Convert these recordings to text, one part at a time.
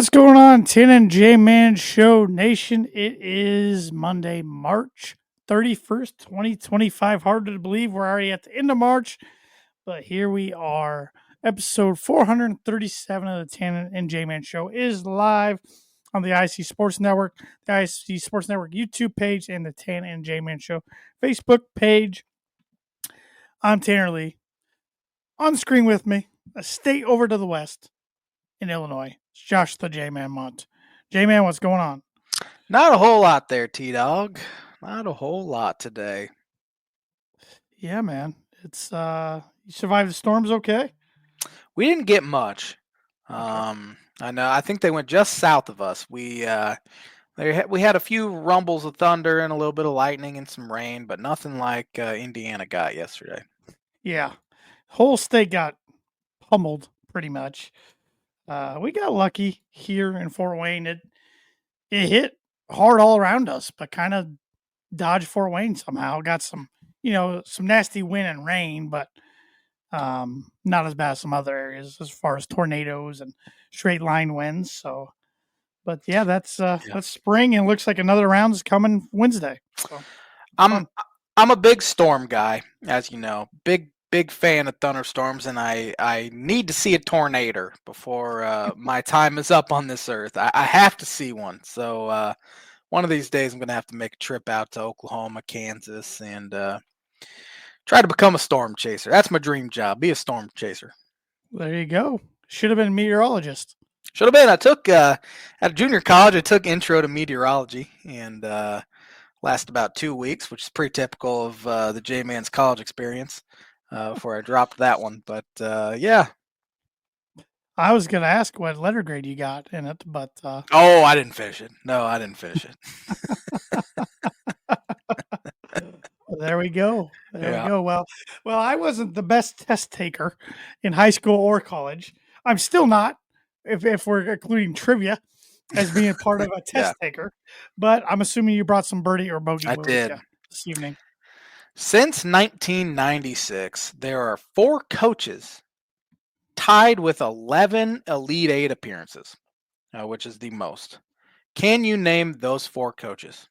What's going on, Tin and J Man Show Nation? It is Monday, March 31st, 2025. Hard to believe we're already at the end of March, but here we are. Episode 437 of the Tan and J Man Show is live on the IC Sports Network, the IC Sports Network YouTube page, and the Tan and J Man Show Facebook page. I'm Tanner Lee. On the screen with me, a state over to the west in Illinois. It's Josh the J-Man Mont. J-Man, what's going on? Not a whole lot there, T-Dog. Not a whole lot today. Yeah, man. It's you survived the storms okay? We didn't get much. I know. I think they went just south of us. We had a few rumbles of thunder and a little bit of lightning and some rain, but nothing like Indiana got yesterday. Yeah. Whole state got pummeled pretty much. We got lucky here in Fort Wayne. It hit hard all around us, but kind of dodged Fort Wayne somehow. Got some nasty wind and rain, but not as bad as some other areas as far as tornadoes and straight line winds. So, but yeah, that's spring, and it looks like another round is coming Wednesday. So, I'm a big storm guy, as you know. Big fan of thunderstorms, and I need to see a tornado before my time is up on this earth. I have to see one. So one of these days I'm going to have to make a trip out to Oklahoma, Kansas, and try to become a storm chaser. That's my dream job, be a storm chaser. There you go. Should have been a meteorologist. Should have been. I took, at junior college, I took intro to meteorology, and lasted about 2 weeks, which is pretty typical of the J-Man's college experience. Before I dropped that one, but yeah. I was gonna ask what letter grade you got in it, but oh, I didn't finish it. No, I didn't finish it. There we go. There we go. Well, I wasn't the best test taker in high school or college. I'm still not, if we're including trivia as being part of a test taker. But I'm assuming you brought some birdie or bogey with you this evening. Since 1996, there are 4 coaches tied with 11 Elite Eight appearances, which is the most. Can you name those 4 coaches?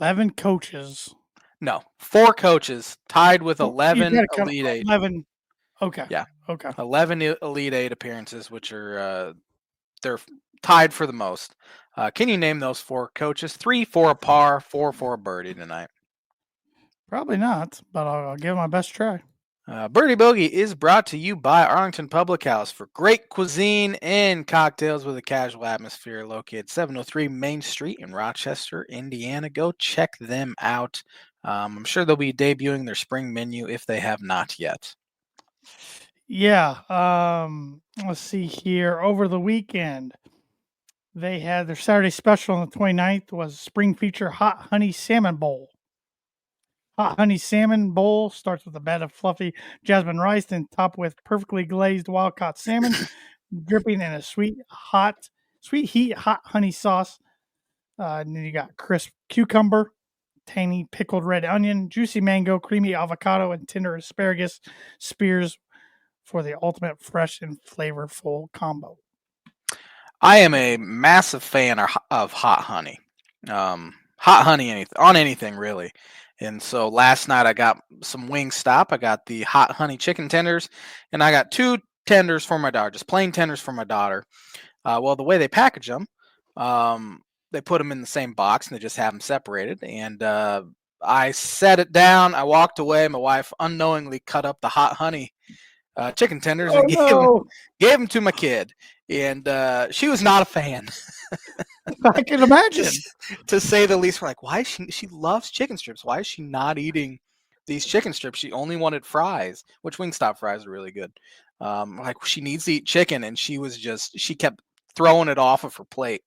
11 coaches. No, 4 coaches tied with 11 Elite Eight. 11. Okay. Yeah. Okay. 11 Elite Eight appearances, which are they're tied for the most. Can you name those 4 coaches? 3 for a par, 4 for a birdie tonight. Probably not, but I'll give it my best try. Birdie Bogey is brought to you by Arlington Public House for great cuisine and cocktails with a casual atmosphere, located 703 Main Street in Rochester, Indiana. Go check them out. I'm sure they'll be debuting their spring menu if they have not yet. Yeah. Let's see here. Over the weekend, they had their Saturday special on the 29th was spring feature Hot Honey Salmon Bowl. Hot Honey Salmon Bowl starts with a bed of fluffy jasmine rice, then topped with perfectly glazed wild-caught salmon, dripping in a sweet heat hot honey sauce. And then you got crisp cucumber, tangy pickled red onion, juicy mango, creamy avocado, and tender asparagus spears for the ultimate fresh and flavorful combo. I am a massive fan of hot honey. Hot honey on anything, really. And so last night I got some Wingstop. I got the hot honey chicken tenders, and I got 2 tenders for my daughter, just plain tenders for my daughter. Well, the way they package them, they put them in the same box, and they just have them separated. And I set it down. I walked away. My wife unknowingly cut up the hot honey chicken tenders and gave them to my kid. And she was not a fan. I can imagine. To say the least. We're like, why is she loves chicken strips. Why is she not eating these chicken strips? She only wanted fries, which Wingstop fries are really good. Like, she needs to eat chicken, and she kept throwing it off of her plate.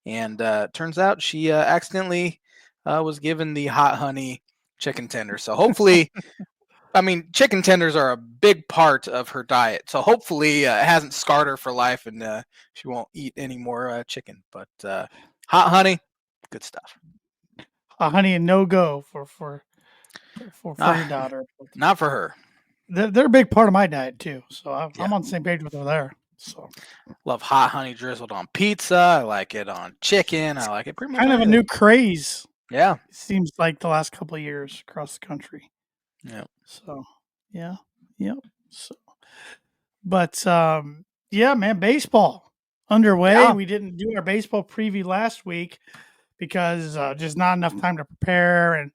And turns out she accidentally was given the hot honey chicken tender. So hopefully, I mean, chicken tenders are a big part of her diet. So hopefully it hasn't scarred her for life, and she won't eat any more chicken. But hot honey, good stuff. Hot honey and no go for your daughter. Not for her. They're a big part of my diet too. So I'm on the same page with her there. So Love hot honey drizzled on pizza. I like it on chicken. I like it pretty much kind of a everything. new craze. Yeah. It seems like the last couple of years across the country. Yeah. So yeah, yep. So, but yeah, man, baseball underway. Yeah. We didn't do our baseball preview last week because just not enough time to prepare and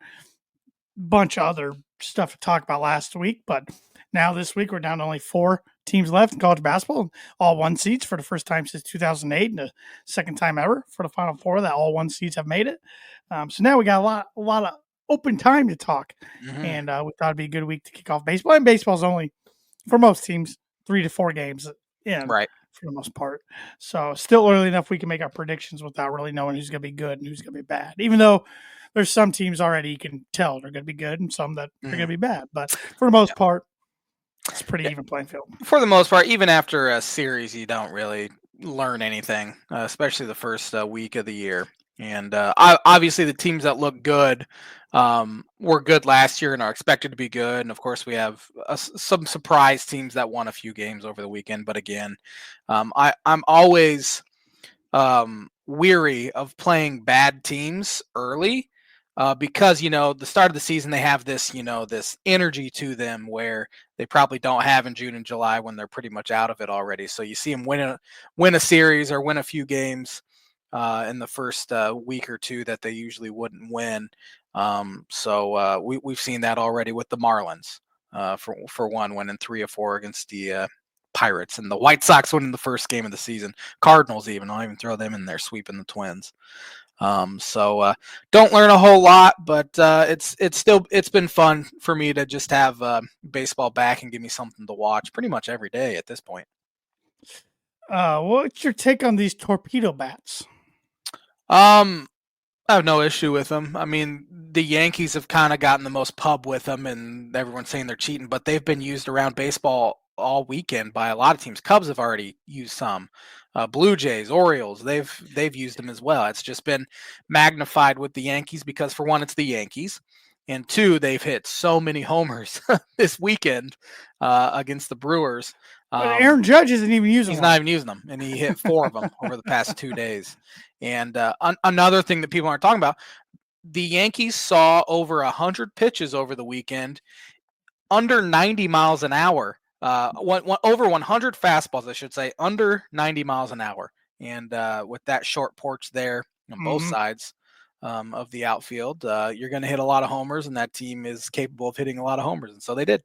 bunch of other stuff to talk about last week. But now this week we're down to only 4 teams left in college basketball, all 1 seeds for the first time since 2008, and the second time ever for the Final Four that all 1 seeds have made it. So now we got a lot of open time to talk, and we thought it'd be a good week to kick off baseball. And baseball's only for most teams 3 to 4 games in. Right. For the most part. So still early enough we can make our predictions without really knowing who's going to be good and who's going to be bad. Even though there's some teams already you can tell they're going to be good and some that are going to be bad. But for the most part, it's a pretty even playing field. For the most part, even after a series, you don't really learn anything, especially the first week of the year. And obviously, the teams that look good were good last year and are expected to be good. And of course, we have some surprise teams that won a few games over the weekend. But again, I'm always weary of playing bad teams early. Because the start of the season they have this this energy to them where they probably don't have in June and July when they're pretty much out of it already. So you see them win a series or win a few games in the first week or two that they usually wouldn't win. So we've seen that already with the Marlins for one, winning 3 or 4 against the Pirates, and the White Sox winning the first game of the season. Cardinals even, I'll even throw them in there, sweeping the Twins. So don't learn a whole lot, but it's been fun for me to just have baseball back and give me something to watch pretty much every day at this point. What's your take on these torpedo bats? I have no issue with them. I mean, the Yankees have kind of gotten the most pub with them, and everyone's saying they're cheating, but they've been used around baseball all weekend by a lot of teams. Cubs have already used some. Blue Jays, Orioles, they've used them as well. It's just been magnified with the Yankees because, for one, it's the Yankees, and 2, they've hit so many homers this weekend against the Brewers. Aaron Judge isn't even using He's one. not even using them, and he hit 4 of them over the past 2 days. And another thing that people aren't talking about, the Yankees saw over 100 pitches over the weekend, under 90 miles an hour. Over 100 fastballs, I should say, under 90 miles an hour. And with that short porch there on both sides of the outfield, you're going to hit a lot of homers, and that team is capable of hitting a lot of homers. And so they did.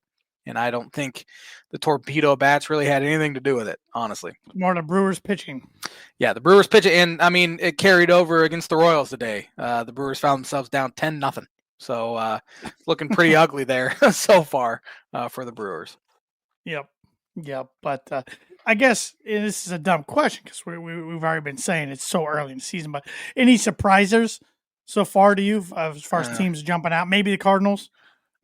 And I don't think the torpedo bats really had anything to do with it, honestly. More the Brewers pitching. Yeah, the Brewers pitching, and I mean, it carried over against the Royals today. The Brewers found themselves down 10-0. So looking pretty ugly there so far for the Brewers. Yep. But I guess this is a dumb question because we've already been saying it's so early in the season. But any surprisers so far to you as far as teams jumping out? Maybe the Cardinals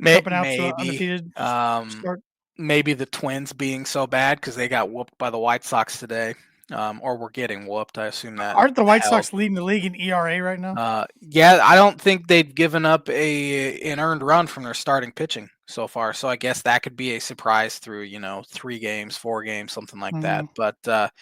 jumping out to undefeated start. Maybe the Twins being so bad because they got whooped by the White Sox today. Or we're getting whooped. I assume that. Aren't the White Sox leading the league in ERA right now? Yeah, I don't think they've given up an earned run from their starting pitching so far. So I guess that could be a surprise through 3 games, 4 games, something like that. But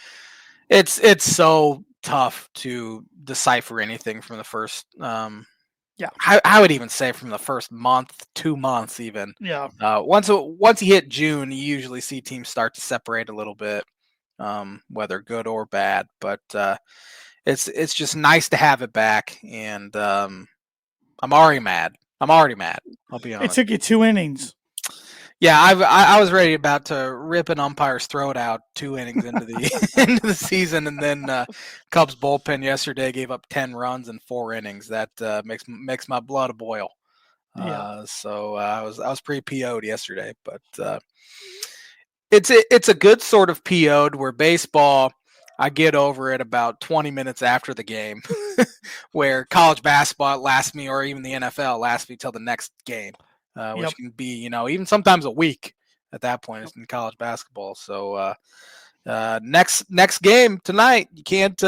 it's so tough to decipher anything from the first. I would even say from the first month, 2 months, even. Yeah. Once you hit June, you usually see teams start to separate a little bit. Whether good or bad, but it's just nice to have it back, and I'm already mad. I'll be honest. It took you 2 innings. Yeah, I was ready about to rip an umpire's throat out 2 innings into the into the season, and then Cubs bullpen yesterday gave up 10 runs in 4 innings. That makes my blood boil. So I was pretty PO'd yesterday, but. It's a good sort of PO'd where baseball, I get over it about 20 minutes after the game, where college basketball lasts me, or even the NFL lasts me till the next game, which can be, even sometimes a week at that point in college basketball. So next game tonight, you can't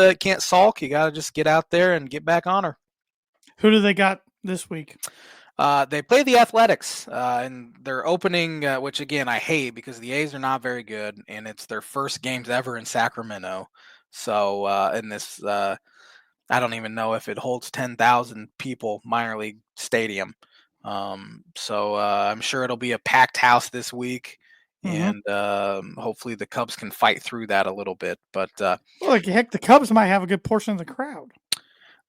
sulk. You got to just get out there and get back on her. Who do they got this week? They play the Athletics, and they're opening, which again I hate because the A's are not very good, and it's their first games ever in Sacramento. So in this, I don't even know if it holds 10,000 people minor league stadium. So I'm sure it'll be a packed house this week, Mm-hmm. and hopefully the Cubs can fight through that a little bit. But Well, like heck, the Cubs might have a good portion of the crowd.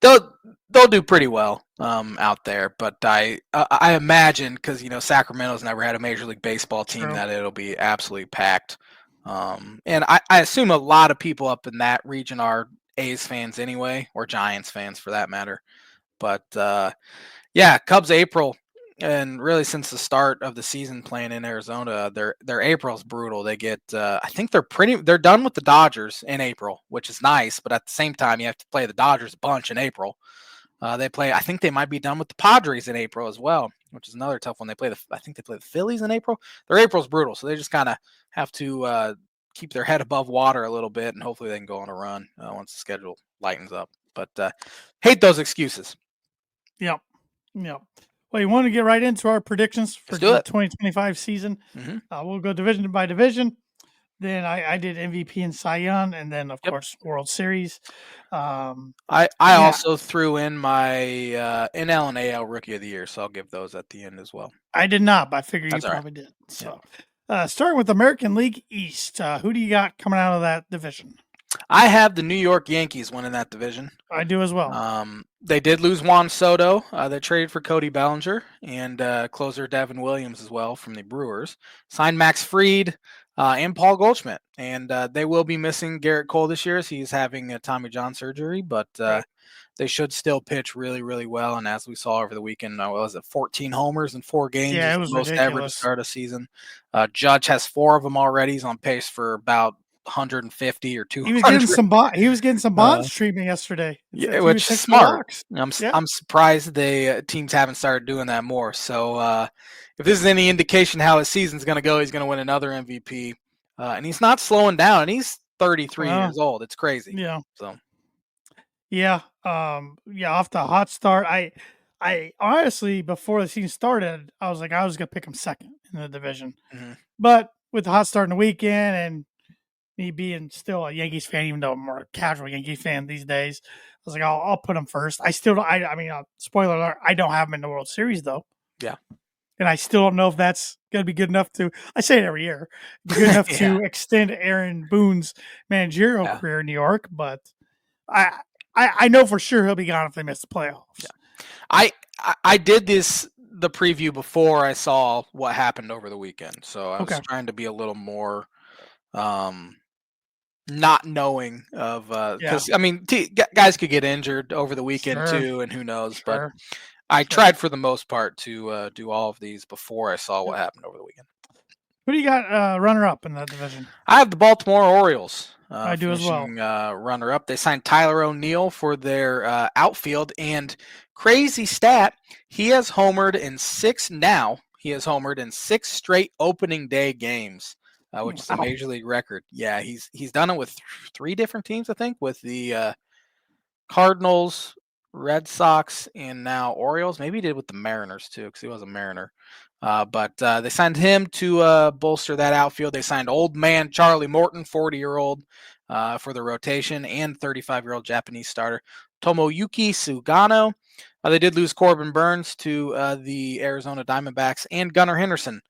they'll do pretty well out there. But I imagine because Sacramento's never had a Major League Baseball team True. that it'll be absolutely packed. And I assume a lot of people up in that region are A's fans anyway, or Giants fans for that matter. But yeah, Cubs April, and really since the start of the season playing in Arizona, their April's brutal. They get I think they're done with the Dodgers in April, which is nice, but at the same time you have to play the Dodgers a bunch in April. I think they might be done with the Padres in April as well, which is another tough one. I think they play the Phillies in April. Their April's brutal, so they just kind of have to keep their head above water a little bit, and hopefully they can go on a run once the schedule lightens up. But hate those excuses. Yep. Yep. Well, you want to get right into our predictions for Let's do the it. 2025 season. Mm-hmm. We'll go division by division. Then I did MVP and Cy Young, and then of Yep. course World Series. I Yeah. also threw in my NL and AL Rookie of the Year, so I'll give those at the end as well. I did not, but I figure you That's all right. probably did. So, starting with American League East, who do you got coming out of that division? I have the New York Yankees winning that division. I do as well. They did lose Juan Soto. They traded for Cody Bellinger and closer Devin Williams as well from the Brewers. Signed Max Fried and Paul Goldschmidt. And they will be missing Garrett Cole this year as he's having a Tommy John surgery, but they should still pitch really, really well. And as we saw over the weekend, was it 14 homers in 4 games? Yeah, is it was the most ridiculous. ever to start a season. Judge has 4 of them already. He's on pace for about 150 or 200. He was getting some Bonds treatment yesterday. Yeah, which is smart. I'm surprised the teams haven't started doing that more. So if this is any indication how his season's going to go, he's going to win another MVP. And he's not slowing down. And he's 33 years old. It's crazy. Yeah. So. Yeah. Off the hot start. I honestly, before the season started, I was like, I was going to pick him second in the division. Mm-hmm. But with the hot start in the weekend and me being still a Yankees fan, even though I'm more a casual Yankees fan these days, I was like, I'll put him first. I still don't, I mean, spoiler alert, I don't have him in the World Series though. Yeah. And I still don't know if that's going to be good enough to, I say it every year, good enough to extend Aaron Boone's managerial career in New York. But I know for sure he'll be gone if they miss the playoffs. Yeah. I did the preview before I saw what happened over the weekend. So I was trying to be a little more not knowing of because I mean guys could get injured over the weekend too, and who knows. But I tried for the most part to do all of these before I saw what happened over the weekend. Who do you got runner up in that division? I have the Baltimore Orioles. I do as well. Runner up. They signed Tyler O'Neill for their outfield, and crazy stat, he has homered in 6 straight opening day games. Which is a major league record. Yeah, he's done it with 3 different teams, I think, with the Cardinals, Red Sox, and now Orioles. Maybe he did with the Mariners too, because he was a Mariner. But they signed him to bolster that outfield. They signed old man Charlie Morton, 40-year-old, for the rotation, and 35-year-old Japanese starter Tomoyuki Sugano. They did lose Corbin Burns to the Arizona Diamondbacks, and Gunnar Henderson.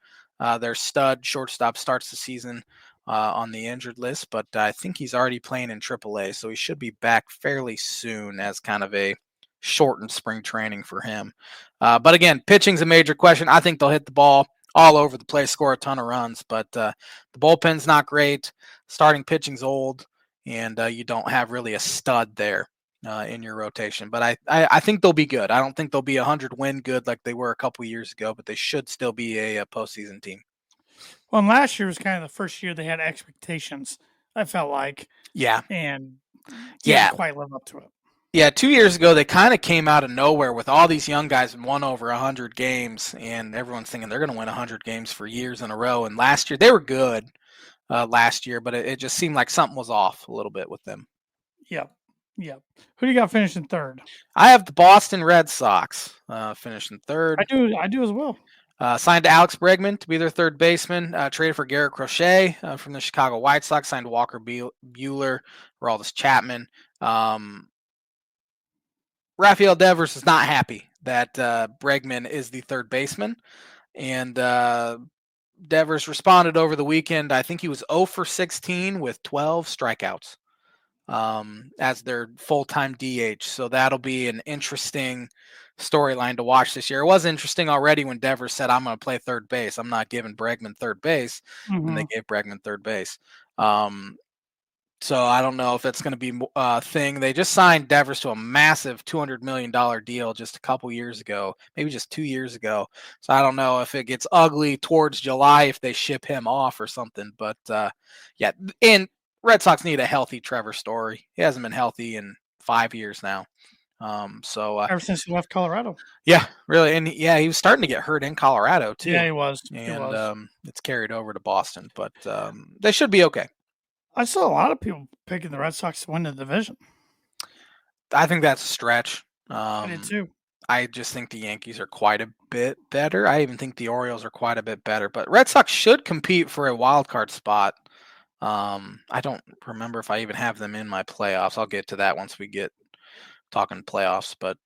Their stud shortstop starts the season on the injured list, but I think he's already playing in AAA, so he should be back fairly soon as kind of a shortened spring training for him. But again, pitching's a major question. I think they'll hit the ball all over the place, score a ton of runs, but the bullpen's not great. Starting pitching's old, and you don't have really a stud there. In your rotation, but I think they'll be good. I don't think they'll be 100-win good like they were a couple years ago, but they should still be a postseason team. Well, and last year was kind of the first year they had expectations. I felt like, and didn't quite live up to it. Yeah, 2 years ago they kind of came out of nowhere with all these young guys and won over 100 games, and everyone's thinking they're going to win 100 games for years in a row. And last year they were good last year, but it just seemed like something was off a little bit with them. Yeah. Yeah. Who do you got finishing third? I have the Boston Red Sox finishing third. I do as well. Signed Alex Bregman to be their third baseman. Traded for Garrett Crochet from the Chicago White Sox. Signed Walker Buehler, Aroldis Chapman. Rafael Devers is not happy that Bregman is the third baseman. And Devers responded over the weekend. I think he was 0 for 16 with 12 strikeouts as their full-time DH. So that'll be an interesting storyline to watch this year. It was interesting already when Devers said, I'm going to play third base. I'm not giving Bregman third base. And they gave Bregman third base. So I don't know if it's going to be a thing. They just signed Devers to a massive $200 million deal just a couple years ago, maybe just 2 years ago. So I don't know if it gets ugly towards July if they ship him off or something. But yeah, and Red Sox need a healthy Trevor Story. He hasn't been healthy in 5 years now. Ever since he left Colorado. Yeah, really, and yeah, he was starting to get hurt in Colorado too. Yeah, he was. And it's carried over to Boston, but they should be okay. I saw a lot of people picking the Red Sox to win the division. I think that's a stretch. I did too. I just think the Yankees are quite a bit better. I even think the Orioles are quite a bit better. But Red Sox should compete for a wild card spot. I don't remember if I even have them in my playoffs. I'll get to that once we get talking playoffs. But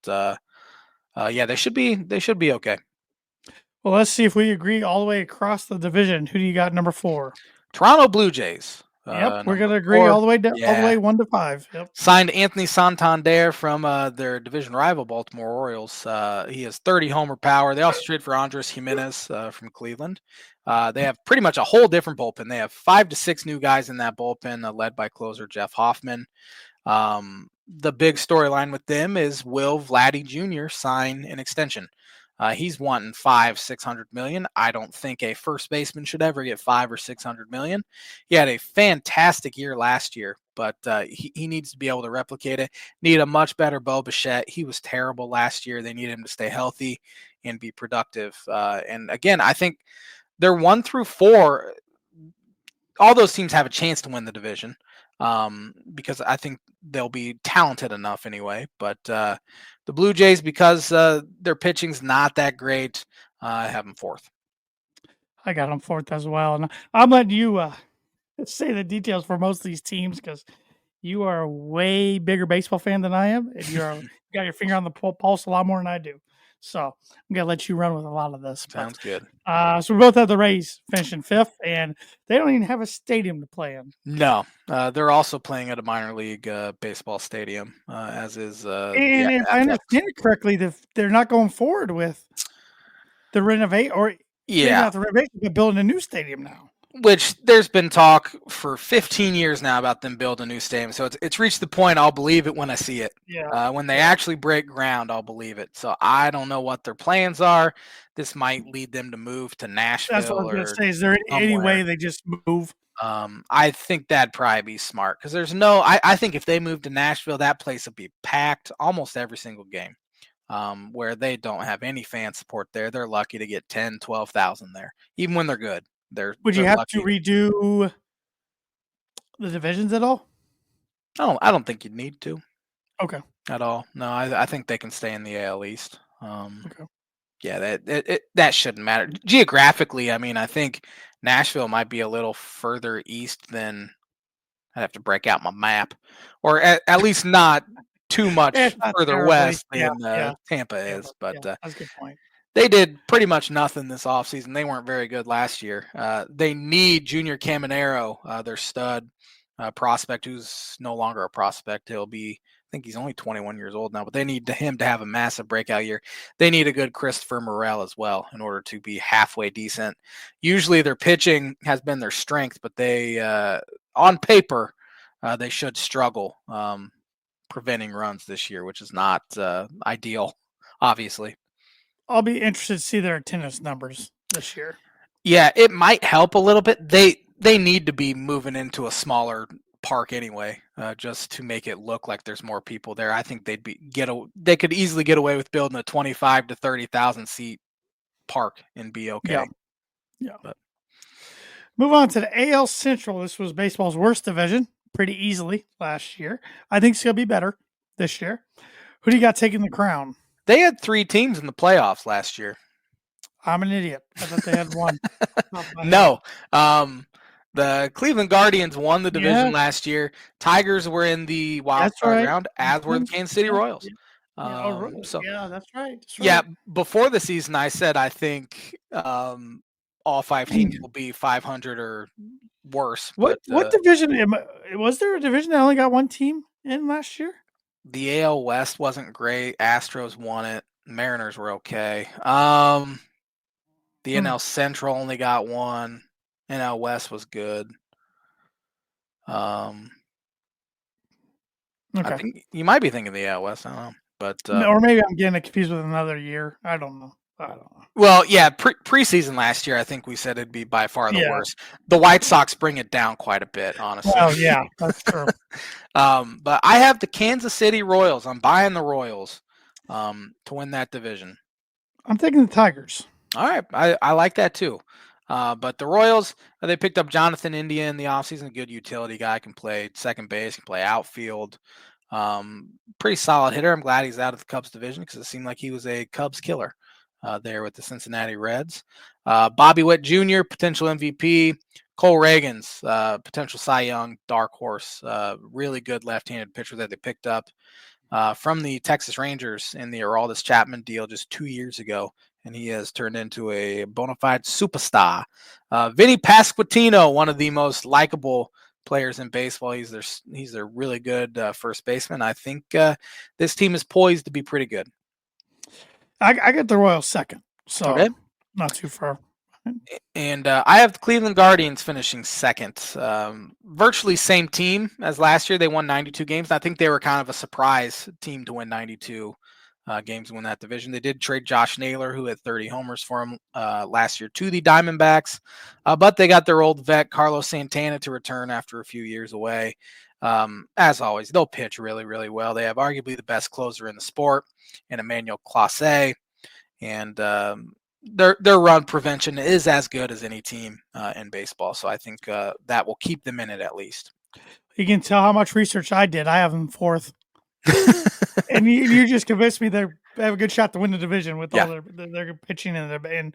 yeah, they should be okay. Well, let's see if we agree all the way across the division. Who do you got number 4? Toronto Blue Jays. Yep, we're gonna agree all the way down, all the way 1 to 5. Yep. Signed Anthony Santander from their division rival Baltimore Orioles. He has 30 homer power. They also traded for Andres Jimenez from Cleveland. They have pretty much a whole different bullpen. They have 5 to 6 new guys in that bullpen, led by closer Jeff Hoffman. The big storyline with them is will Vladdy Jr. sign an extension? He's wanting $500-600 million. I don't think a first baseman should ever get $500 or $600 million. He had a fantastic year last year, but he needs to be able to replicate it. Need a much better Bo Bichette. He was terrible last year. They need him to stay healthy and be productive. And again, I think they're 1 through 4. All those teams have a chance to win the division because I think they'll be talented enough anyway. But the Blue Jays, because their pitching's not that great, I have them 4th. I got them 4th as well. And I'm letting you say the details for most of these teams because you are a way bigger baseball fan than I am. And you got your finger on the pulse a lot more than I do. So I'm going to let you run with a lot of this. Sounds good. So we both have the Rays finishing 5th, and they don't even have a stadium to play in. No, they're also playing at a minor league baseball stadium, as is. And if I understand it correctly, they're not going forward with the renovate or not the renovation, but building a new stadium now. Which there's been talk for 15 years now about them building a new stadium. So it's reached the point I'll believe it when I see it. Yeah. When they actually break ground, I'll believe it. So I don't know what their plans are. This might lead them to move to Nashville. That's what I was going to say. Is there any way they just move? I think that'd probably be smart because there's no. I think if they move to Nashville, that place would be packed almost every single game. Where they don't have any fan support there, they're lucky to get 10, 12,000 there, even when they're good. Would you have to redo the divisions at all? I don't think you'd need to. Okay. At all. No, I think they can stay in the AL East. Okay. Yeah, that shouldn't matter. Geographically, I mean, I think Nashville might be a little further east than I'd have to break out my map, or at least not too much further west than Tampa is. But that's a good point. They did pretty much nothing this offseason. They weren't very good last year. They need Junior Caminero, their stud prospect, who's no longer a prospect. I think he's only 21 years old now, but they need him to have a massive breakout year. They need a good Christopher Morel as well in order to be halfway decent. Usually their pitching has been their strength, but they, on paper, they should struggle preventing runs this year, which is not ideal, obviously. I'll be interested to see their attendance numbers this year. Yeah, it might help a little bit. They need to be moving into a smaller park anyway, just to make it look like there's more people there. I think they could easily get away with building a 25 to 30,000 seat park and be okay. Yeah. But move on to the AL Central. This was baseball's worst division. pretty easily last year. I think it's going to be better this year. Who do you got taking the crown? They had 3 teams in the playoffs last year. I'm an idiot. I thought they had one. No. The Cleveland Guardians won the division Yeah, last year. Tigers were in the wild that's card right. round, as were the Kansas City Yeah, Royals. yeah. Oh, really? So Yeah, that's right. That's yeah, right. before the season, I said I think all 5 teams will be 500 or worse. What But division was there a division that only got one team in last year? the AL West wasn't great. Astros won it. Mariners were okay. The NL Central only got one. NL West was good. I Okay. think you might be thinking the AL West. I don't know, but Or maybe I'm getting it confused with another year. I don't know. well, yeah, preseason last year, I think we said it'd be by far the Yeah. worst. The White Sox bring it down quite a bit, honestly. Oh yeah, that's true. But I have the Kansas City Royals. I'm buying the Royals to win that division. I'm thinking the Tigers. All right, I like that too. But the Royals, they picked up Jonathan India in the offseason, a good utility guy, can play second base, can play outfield. Pretty solid hitter. I'm glad he's out of the Cubs division because it seemed like he was a Cubs killer there with the Cincinnati Reds. Bobby Witt Jr., potential MVP. Cole Reagans, potential Cy Young, dark horse. Really good left-handed pitcher that they picked up from the Texas Rangers in the Aroldis Chapman deal just 2 years ago. And he has turned into a bona fide superstar. Vinny Pasquantino, one of the most likable players in baseball. He's a really good first baseman. I think this team is poised to be pretty good. I get the Royals second, so okay. Not too far. And I have the Cleveland Guardians finishing second. Virtually same team as last year. They won 92 games. I think they were kind of a surprise team to win 92 games and win that division. They did trade Josh Naylor, who had 30 homers for him last year, to the Diamondbacks. But they got their old vet, Carlos Santana, to return after a few years away. As always, they'll pitch really, really well. They have arguably the best closer in the sport in Emmanuel Clase. And their run prevention is as good as any team in baseball. So I think that will keep them in it at least. You can tell how much research I did. I have them fourth. And you just convinced me they have a good shot to win the division with all their pitching and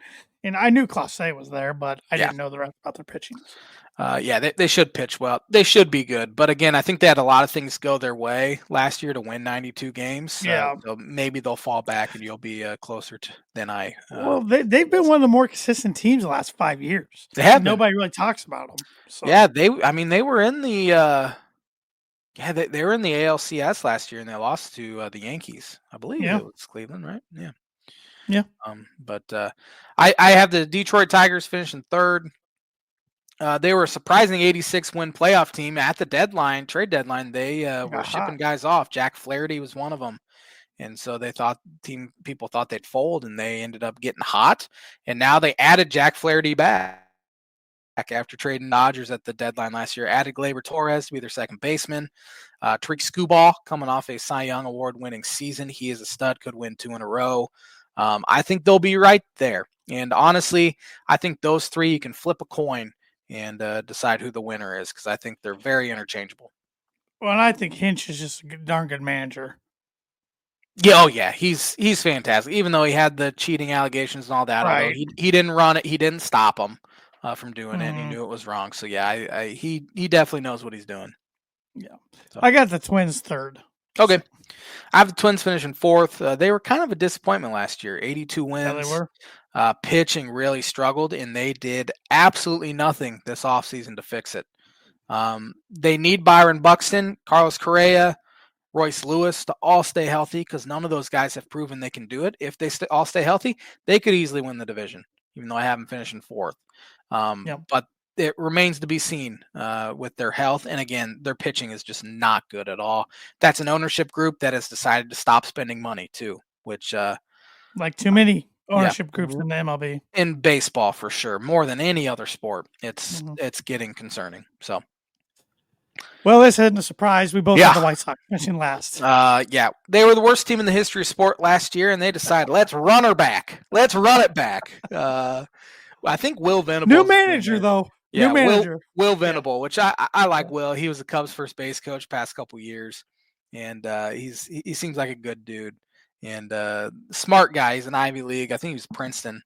I knew Clase was there, but I didn't know the rest about their pitching. They should pitch well. They should be good. But again, I think they had a lot of things go their way last year to win 92 games. So maybe they'll fall back and you'll be closer than I. Well, they've been one of the more consistent teams the last 5 years. They have. Nobody really talks about them. So. Yeah, they were in the they were in the ALCS last year and they lost to the Yankees. I believe it was Cleveland, right? Yeah. Yeah. But I have the Detroit Tigers finishing third. They were a surprising 86 win playoff team at the trade deadline. They were shipping guys off. Jack Flaherty was one of them. And so people thought they'd fold and they ended up getting hot. And now they added Jack Flaherty back after trading Dodgers at the deadline last year. Added Gleyber Torres to be their second baseman. Tariq Skubal coming off a Cy Young Award winning season. He is a stud, could win 2 in a row. I think they'll be right there. And honestly, I think those three, you can flip a coin and decide who the winner is because I think they're very interchangeable. Well, and I think Hinch is just a darn good manager. Yeah, he's fantastic. Even though he had the cheating allegations and all that, although he didn't run it, he didn't stop him from doing it. And he knew it was wrong. So yeah, he definitely knows what he's doing. Yeah, so. I got the Twins third. Okay, I have the Twins finishing fourth. They were kind of a disappointment last year. 82 wins. Yeah, they were. Pitching really struggled, and they did absolutely nothing this offseason to fix it. They need Byron Buxton, Carlos Correa, Royce Lewis to all stay healthy because none of those guys have proven they can do it. If they all stay healthy, they could easily win the division, even though I have them finishing fourth. But it remains to be seen with their health. And again, their pitching is just not good at all. That's an ownership group that has decided to stop spending money too, which like too many ownership groups in the MLB. In baseball, for sure. More than any other sport, it's getting concerning. So, well, this isn't a surprise. We both had the White Sox finishing last. They were the worst team in the history of sport last year, and they decided, let's run her back. Let's run it back. I think Will Venables. New manager, though. New Yeah, manager. Will Yeah. Venable, which I like. Yeah. Will, he was the Cubs first base coach past couple years, and he seems like a good dude and smart guy. He's an Ivy League. I think he was Princeton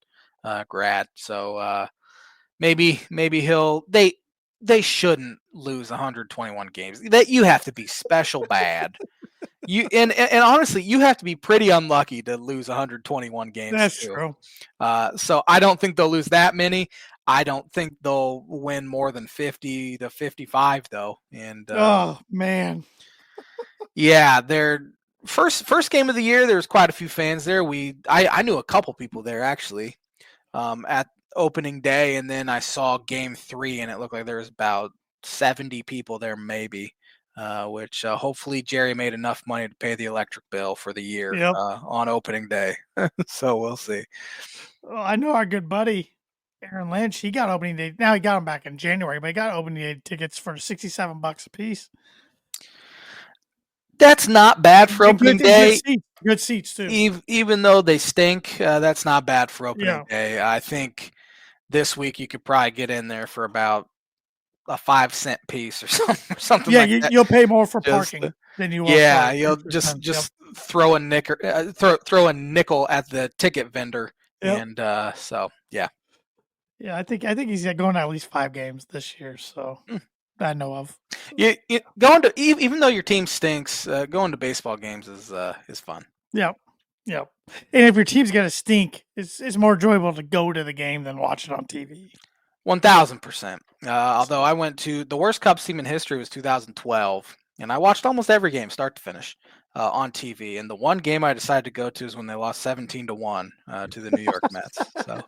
grad. So maybe they shouldn't lose 121 games. That you have to be special bad. You and honestly, you have to be pretty unlucky to lose 121 games That's too. true. So I don't think they'll lose that many. I don't think they'll win more than 50 to 55 though. And Oh man. yeah, their first game of the year, there was quite a few fans there. I knew a couple people there actually at opening day, and then I saw game 3, and it looked like there was about 70 people there maybe. Which hopefully Jerry made enough money to pay the electric bill for the year Yep. on opening day. So we'll see. Well, I know our good buddy Aaron Lynch. He got opening day. Now he got them back in January, but he got opening day tickets for $67 a piece. That's not bad for opening day. Good seats too. Even though they stink, that's not bad for opening Yeah. day. I think this week you could probably get in there for about a 5-cent piece or something Yeah, like that. you'll pay more for Just, parking than you will. yeah, For you'll just throw a throw a nickel at the ticket vendor, Yep. and so yeah. Yeah, I think he's going to at least 5 games this year. So I know of. You going to even though your team stinks, going to baseball games is fun. Yep. Yep. And if your team's gonna stink, it's more enjoyable to go to the game than watch it on TV. 1000%. Although I went to the worst Cubs team in history was 2012, and I watched almost every game start to finish on TV. And the one game I decided to go to is when they lost 17-1 to the New York Mets. So,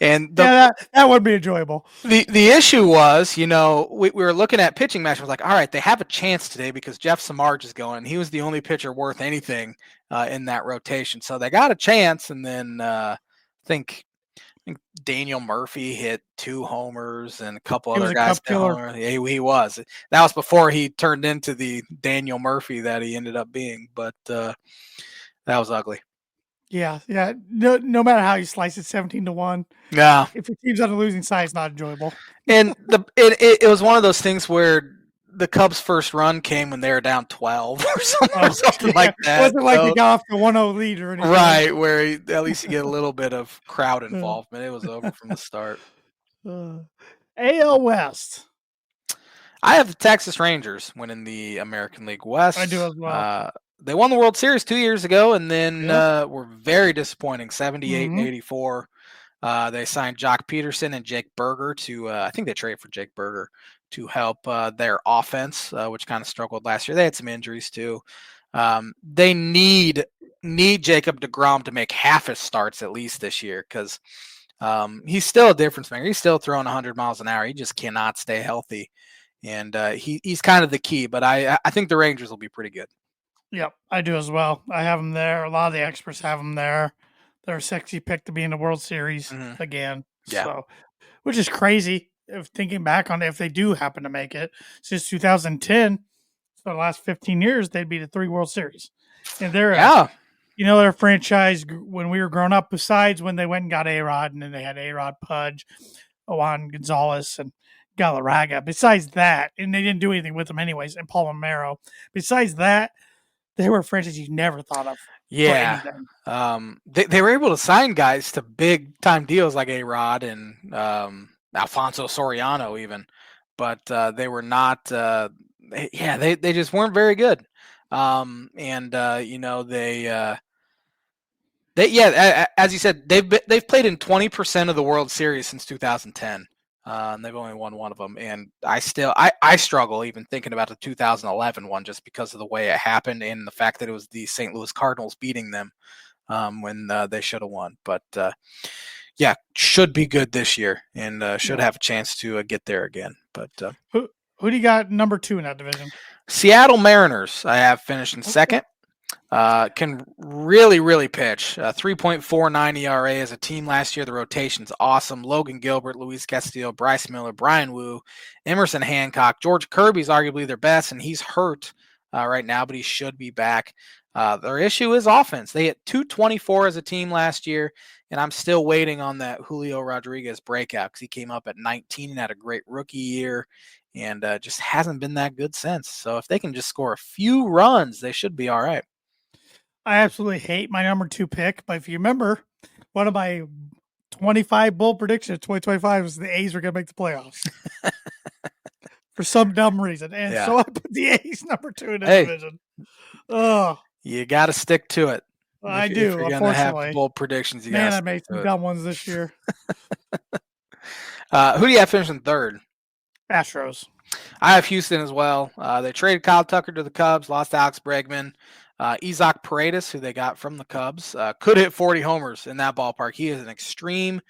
and that would be enjoyable. The issue was, we were looking at pitching matches. I was like, all right, they have a chance today because Jeff Samardzija is going, and he was the only pitcher worth anything in that rotation. So they got a chance, and then I think Daniel Murphy hit 2 homers and a couple other guys hit homers. Yeah, he was. That was before he turned into the Daniel Murphy that he ended up being, but that was ugly. Yeah. No matter how you slice it, 17-1. Yeah. If your team's on the losing side, it's not enjoyable. And it was one of those things where the Cubs' first run came when they were down 12 or something like that. It wasn't like they got off the 1-0 lead or anything. Right, where at least you get a little bit of crowd involvement. It was over from the start. AL West. I have the Texas Rangers winning the American League West. I do as well. They won the World Series 2 years ago, and then were very disappointing, 78 and 84. They signed Jock Peterson and Jake Berger to I think they traded for Jake Berger to help their offense, which kind of struggled last year. They had some injuries too. They need Jacob deGrom to make half his starts at least this year because he's still a difference maker. He's still throwing 100 miles an hour. He just cannot stay healthy, and he's kind of the key. But I think the Rangers will be pretty good. Yep, I do as well. I have them there. A lot of the experts have them there. They're a sexy pick to be in the World Series again. Yeah. So, which is crazy if thinking back on it, if they do happen to make it since 2010. So the last 15 years, they'd be the 3 World Series. And they're their franchise when we were growing up, besides when they went and got A-Rod, and then they had A-Rod, Pudge, Juan Gonzalez, and Galarraga. Besides that, and they didn't do anything with them anyways, and Paul Romero. Besides that, they were a franchise you never thought of. Yeah. They were able to sign guys to big time deals like A-Rod and Alfonso Soriano even, but they were not. They just weren't very good. As you said, they've played in 20% of the World Series since 2010. And they've only won one of them, and I struggle even thinking about the 2011 one just because of the way it happened and the fact that it was the St. Louis Cardinals beating them when they should have won. But should be good this year and should have a chance to get there again. But who do you got number 2 in that division? Seattle Mariners. I have finished in second. Can really pitch. 3.49 ERA as a team last year. The rotation's awesome. Logan Gilbert, Luis Castillo, Bryce Miller, Brian Wu, Emerson Hancock. George Kirby's arguably their best, and he's hurt right now, but he should be back. Their issue is offense. They hit 224 as a team last year, and I'm still waiting on that Julio Rodriguez breakout because he came up at 19 and had a great rookie year and just hasn't been that good since. So if they can just score a few runs, they should be all right. I absolutely hate my number 2 pick, but if you remember, one of my 25 bold predictions 2025 was the A's were going to make the playoffs for some dumb reason. And so I put the A's number 2 in the division. Oh, you got to stick to it. I If do, you're going to have unfortunately. bold predictions, you Man, got I to made some dumb ones this year. Who do you have finishing third? Astros. I have Houston as well. They traded Kyle Tucker to the Cubs, lost Alex Bregman. Isaac Paredes, who they got from the Cubs, could hit 40 homers in that ballpark. He is an extreme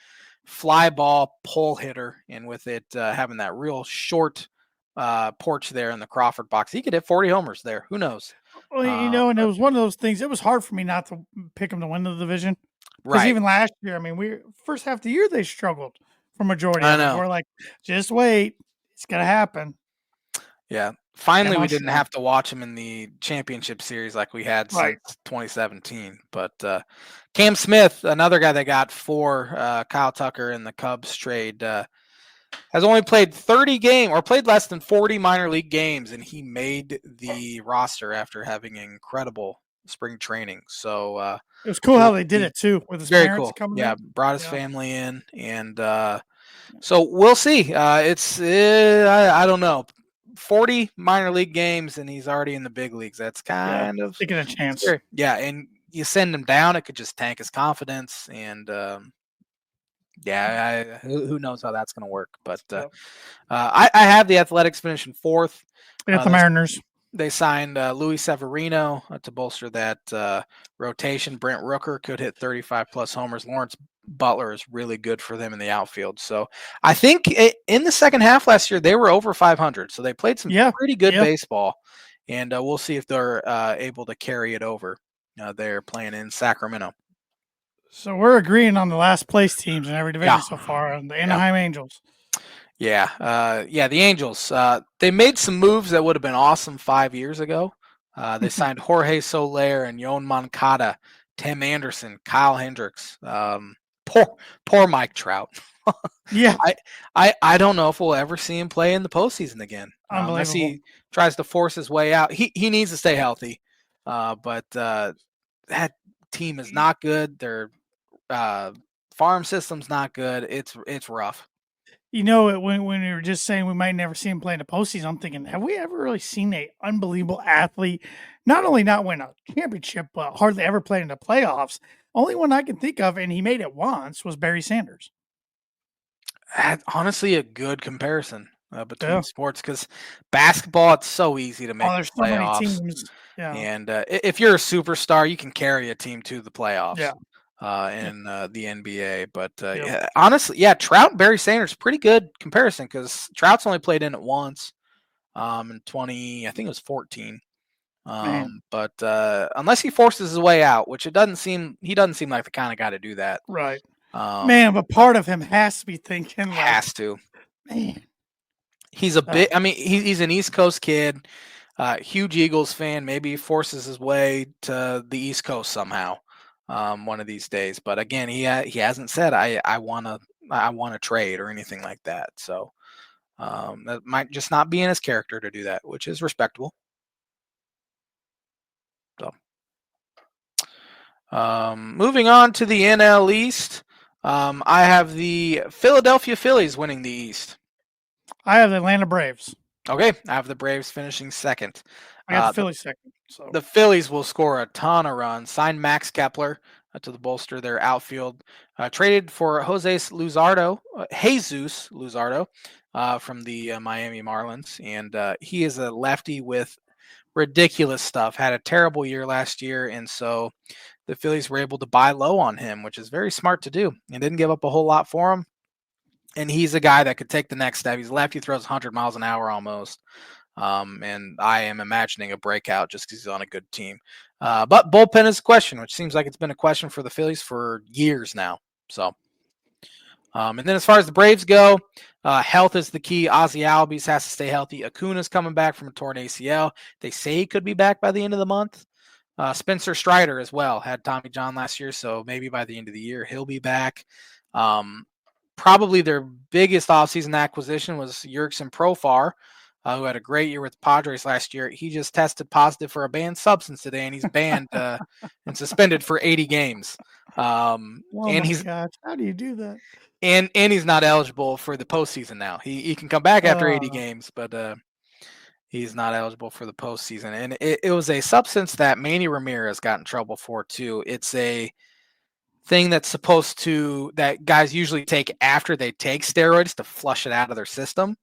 fly ball pull hitter, and with it having that real short porch there in the Crawford box, he could hit 40 homers there. Who knows? Well, and it was one of those things. It was hard for me not to pick them to win the division. Because even last year, I mean, first half of the year they struggled for majority of it. We're like, just wait, it's gonna happen. Yeah. Finally, we didn't have to watch him in the championship series like we had since 2017. But Cam Smith, another guy that got for Kyle Tucker in the Cubs trade, has only played 30 games or played less than 40 minor league games, and he made the roster after having incredible spring training. So it was cool how they did it too, with his parents coming in. Yeah, brought his family in, and so we'll see. I don't know. 40 minor league games and he's already in the big leagues. That's kind of taking a chance. Scary. Yeah, and you send him down, it could just tank his confidence. And who knows how that's going to work? But I have the Athletics finishing fourth. The Mariners. They signed Luis Severino to bolster that rotation. Brent Rooker could hit 35 plus homers. Lawrence Butler is really good for them in the outfield. So I think in the second half last year, they were over 500. So they played some pretty good baseball. And we'll see if they're able to carry it over. They're playing in Sacramento. So we're agreeing on the last place teams in every division so far, and the Anaheim Angels. Yeah. The Angels. They made some moves that would have been awesome 5 years ago. They signed Jorge Soler and Yoan Moncada, Tim Anderson, Kyle Hendricks. Poor Mike Trout. I don't know if we'll ever see him play in the postseason again. Unless he tries to force his way out. He needs to stay healthy. But that team is not good. Their farm system's not good. It's rough. You know, when we were just saying we might never see him play in the postseason, I'm thinking, have we ever really seen an unbelievable athlete not only not win a championship, but hardly ever play in the playoffs? Only one I can think of, and he made it once, was Barry Sanders. Honestly, a good comparison between sports, because basketball, it's so easy to make there's playoffs. So many teams. Yeah. And if you're a superstar, you can carry a team to the playoffs. Yeah. In the NBA. But honestly, Trout and Barry Sanders, pretty good comparison, because Trout's only played in it once in 2014. But unless he forces his way out, which he doesn't seem like the kind of guy to do that. Right. But part of him has to be thinking he's a bit, I mean, he's an East Coast kid, huge Eagles fan. Maybe he forces his way to the East Coast somehow. One of these days, but again, he hasn't said I want to trade or anything like that. So that might just not be in his character to do that, which is respectable. So, moving on to the NL East, I have the Philadelphia Phillies winning the East. I have the Atlanta Braves. Okay, I have the Braves finishing second. I got the Phillies second. So the Phillies will score a ton of runs. Signed Max Kepler to the bolster their outfield. Traded for Jesus Luzardo from the Miami Marlins, and he is a lefty with ridiculous stuff. Had a terrible year last year, and so the Phillies were able to buy low on him, which is very smart to do, and didn't give up a whole lot for him. And he's a guy that could take the next step. He's lefty, throws 100 miles an hour almost. And I am imagining a breakout just because he's on a good team. But bullpen is a question, which seems like it's been a question for the Phillies for years now. So, and then as far as the Braves go, health is the key. Ozzie Albies has to stay healthy. Acuna's coming back from a torn ACL. They say he could be back by the end of the month. Spencer Strider as well had Tommy John last year, so maybe by the end of the year he'll be back. Probably their biggest offseason acquisition was Jurickson Profar, who had a great year with the Padres last year. He just tested positive for a banned substance today, and he's banned and suspended for 80 games. Oh And my he's gosh, how do you do that? and he's not eligible for the postseason now. He can come back after 80 games, but he's not eligible for the postseason. And it was a substance that Manny Ramirez got in trouble for too. It's a thing that's supposed to that guys usually take after they take steroids to flush it out of their system.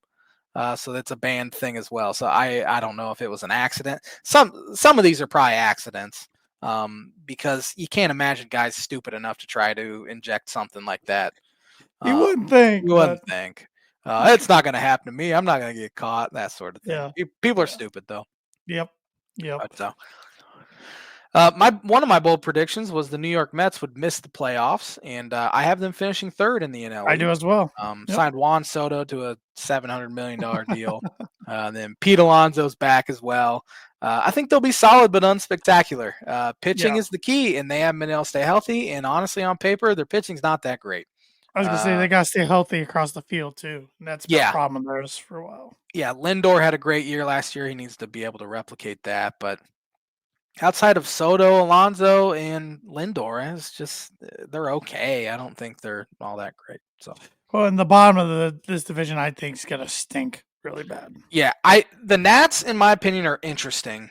So that's a banned thing as well. So I don't know if it was an accident. Some of these are probably accidents, because you can't imagine guys stupid enough to try to inject something like that. You wouldn't think, You wouldn't but think. It's not going to happen to me. I'm not going to get caught. That sort of thing. yeah, People are yeah. stupid though. Yep. But one of my bold predictions was the New York Mets would miss the playoffs, and I have them finishing third in the NL I do East. as well. Signed Juan Soto to a $700 million deal. Then Pete Alonso's back as well. I think they'll be solid but unspectacular. Pitching is the key, and they haven't been able to stay healthy. And honestly, on paper, their pitching's not that great. I was gonna say they gotta stay healthy across the field too. And that's been a problem of theirs for a while. Yeah, Lindor had a great year last year. He needs to be able to replicate that. But outside of Soto, Alonso, and Lindor, it's just they're okay. I don't think they're all that great. So, well, in the bottom of this division, I think is gonna stink really bad. Yeah, the Nats, in my opinion, are interesting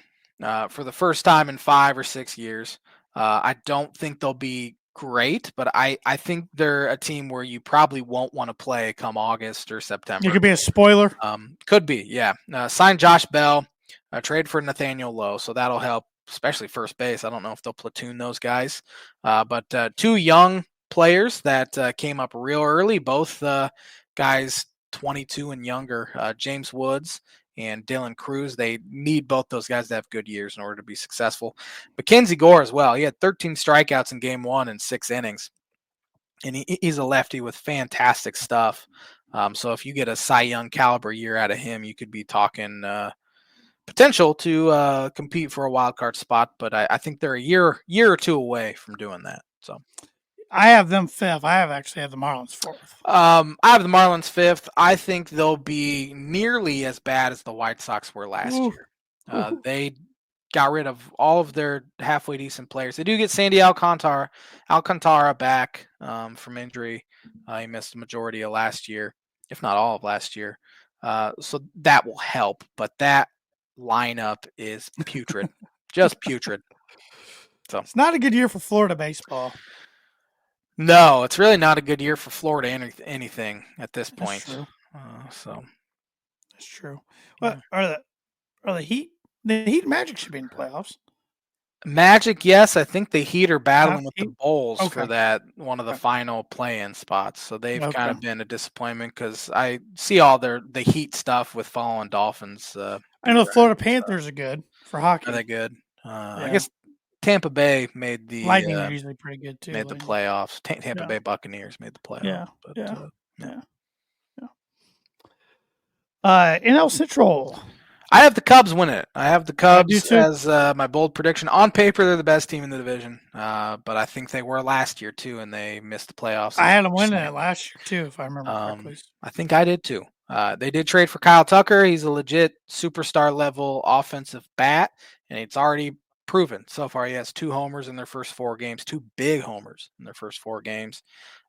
for the first time in 5 or 6 years. I don't think they'll be great, but I think they're a team where you probably won't want to play come August or September. You could be a spoiler. Could be, yeah. Sign Josh Bell, trade for Nathaniel Lowe, so that'll help, especially first base. I don't know if they'll platoon those guys, but 2 young players that came up real early, both guys 22 and younger, James Woods and Dylan Cruz. They need both those guys to have good years in order to be successful. Mackenzie Gore as well. He had 13 strikeouts in game 1 in 6 innings. And he's a lefty with fantastic stuff. So if you get a Cy Young caliber year out of him, you could be talking potential to compete for a wild card spot. But I think they're a year or 2 away from doing that. So I have them 5th. I actually have the Marlins 4th. I have the Marlins 5th. I think they'll be nearly as bad as the White Sox were last year. They got rid of all of their halfway decent players. They do get Sandy Alcantara back from injury. He missed the majority of last year, if not all of last year. So that will help. But that lineup is putrid, just putrid. So it's not a good year for Florida baseball. No, it's really not a good year for Florida anything at this point. That's true. So that's true. What are the Heat? The Heat Magic should be in the playoffs. Magic, yes. I think the Heat are battling with the Bulls for that one of the final play-in spots. So they've kind of been a disappointment because I see all the Heat stuff with following Dolphins. I know the Florida Panthers are good for hockey. Are they good? I guess Tampa Bay made the Lightning are usually pretty good too. Made the playoffs. Tampa Bay Buccaneers made the playoffs. NL Central. I have the Cubs winning it. I have the Cubs as my bold prediction. On paper, they're the best team in the division, but I think they were last year too, and they missed the playoffs. I had them winning it last year too, if I remember correctly. I think I did too. They did trade for Kyle Tucker. He's a legit superstar level offensive bat, and it's already proven so far. He has 2 homers in their first 4 games, 2 big homers in their first 4 games.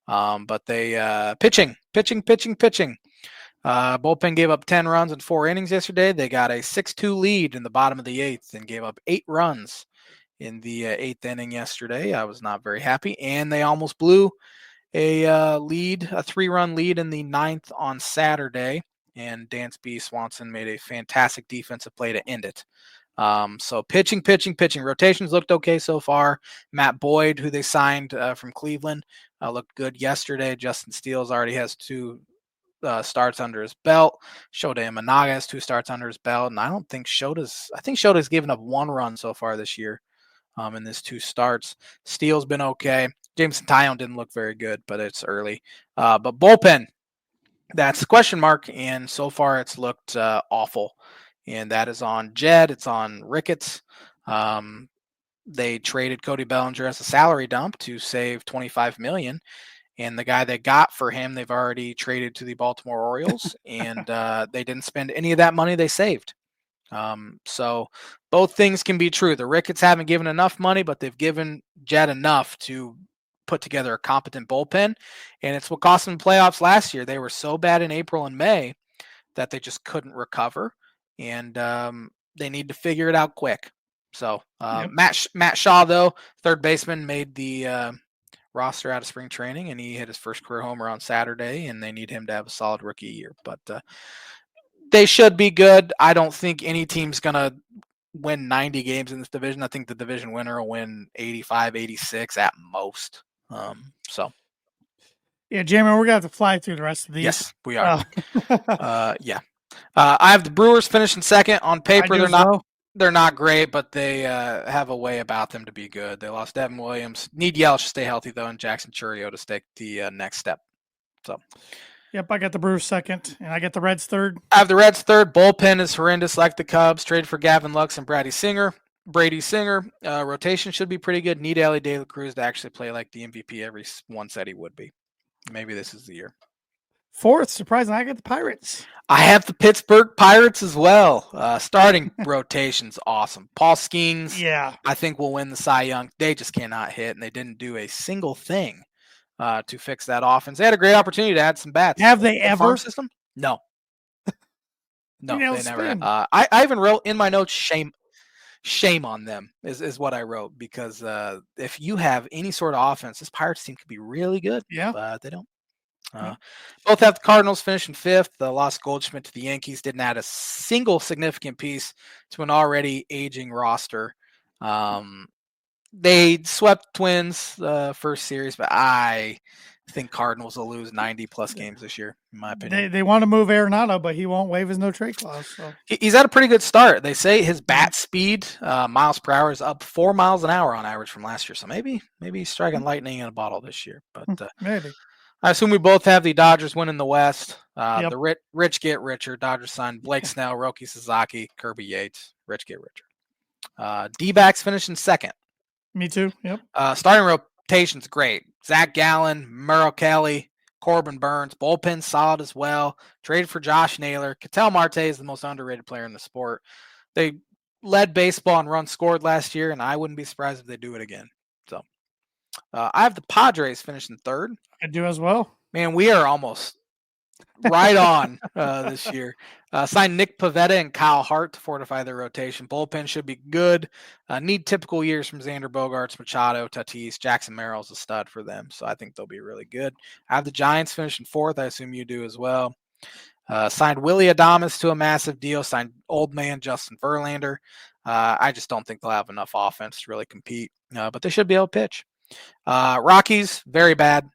But they pitching. Bullpen gave up 10 runs in 4 innings yesterday. They got a 6-2 lead in the bottom of the 8th and gave up 8 runs in the 8th inning yesterday. I was not very happy, and they almost blew a 3-run lead in the 9th on Saturday. And Dansby Swanson made a fantastic defensive play to end it. So pitching. Rotations looked okay so far. Matt Boyd, who they signed from Cleveland, looked good yesterday. Justin Steele already has 2 starts under his belt. Shota Imanaga has 2 starts under his belt, and I think Shota's given up 1 run so far this year in this 2 starts. Steele's been okay. Jameson Taillon didn't look very good, but it's early. But bullpen, that's the question mark, and so far it's looked awful. And that is on Jed. It's on Ricketts. they traded Cody Bellinger as a salary dump to save $25 million. And the guy they got for him, they've already traded to the Baltimore Orioles, and they didn't spend any of that money they saved. So both things can be true. The Ricketts haven't given enough money, but they've given Jed enough to put together a competent bullpen. And it's what cost them the playoffs last year. They were so bad in April and May that they just couldn't recover. And they need to figure it out quick. So Matt Shaw, though, third baseman, made the roster out of spring training, and he hit his first career homer on Saturday, and they need him to have a solid rookie year. But they should be good. I don't think any team's going to win 90 games in this division. I think the division winner will win 85, 86 at most. Yeah, Jamie, we're going to have to fly through the rest of these. Yes, we are. I have the Brewers finishing second. On paper, they're not great, but they have a way about them to be good. They lost Devin Williams. Need Yelich to stay healthy, though, and Jackson Chourio to take the next step. So, yep, I got the Brewers second, and I got the Reds third. I have the Reds third. Bullpen is horrendous, like the Cubs. Traded for Gavin Lux and Brady Singer. Rotation should be pretty good. Need Ellie De La Cruz to actually play like the MVP everyone said he would be. Maybe this is the year. Fourth, surprising, I got the Pirates. I have the Pittsburgh Pirates as well. Starting rotation's awesome. Paul Skeens, I think, will win the Cy Young. They just cannot hit, and they didn't do a single thing to fix that offense. They had a great opportunity to add some bats. Have they ever? Farm system? No. No, they never. I even wrote in my notes, shame on them is what I wrote, because if you have any sort of offense, this Pirates team could be really good. Yeah. But they don't. Both have the Cardinals finishing fifth. The lost Goldschmidt to the Yankees, didn't add a single significant piece to an already aging roster. They swept Twins first series, but I think Cardinals will lose 90-plus games this year, in my opinion. They want to move Arenado, but he won't waive his no-trade clause. So. He's had a pretty good start. They say his bat speed, miles per hour, is up 4 miles an hour on average from last year. So maybe he's striking lightning in a bottle this year. But maybe. I assume we both have the Dodgers winning the West. The rich get richer. Dodgers signed Blake Snell, Roki Sasaki, Kirby Yates. Rich get richer. D-backs finishing second. Me too. Yep. Starting rotation's great. Zach Gallen, Merrill Kelly, Corbin Burns. Bullpen solid as well. Traded for Josh Naylor. Ketel Marte is the most underrated player in the sport. They led baseball in runs scored last year, and I wouldn't be surprised if they do it again. So I have the Padres finishing third. I do as well. Man, we are almost right on this year. Signed Nick Pivetta and Kyle Hart to fortify their rotation. Bullpen should be good. Need typical years from Xander Bogaerts, Machado, Tatis. Jackson Merrill's a stud for them, so I think they'll be really good. I have the Giants finishing fourth. I assume you do as well. Signed Willie Adames to a massive deal. Signed old man Justin Verlander. I just don't think they'll have enough offense to really compete, but they should be able to pitch. Rockies, very bad.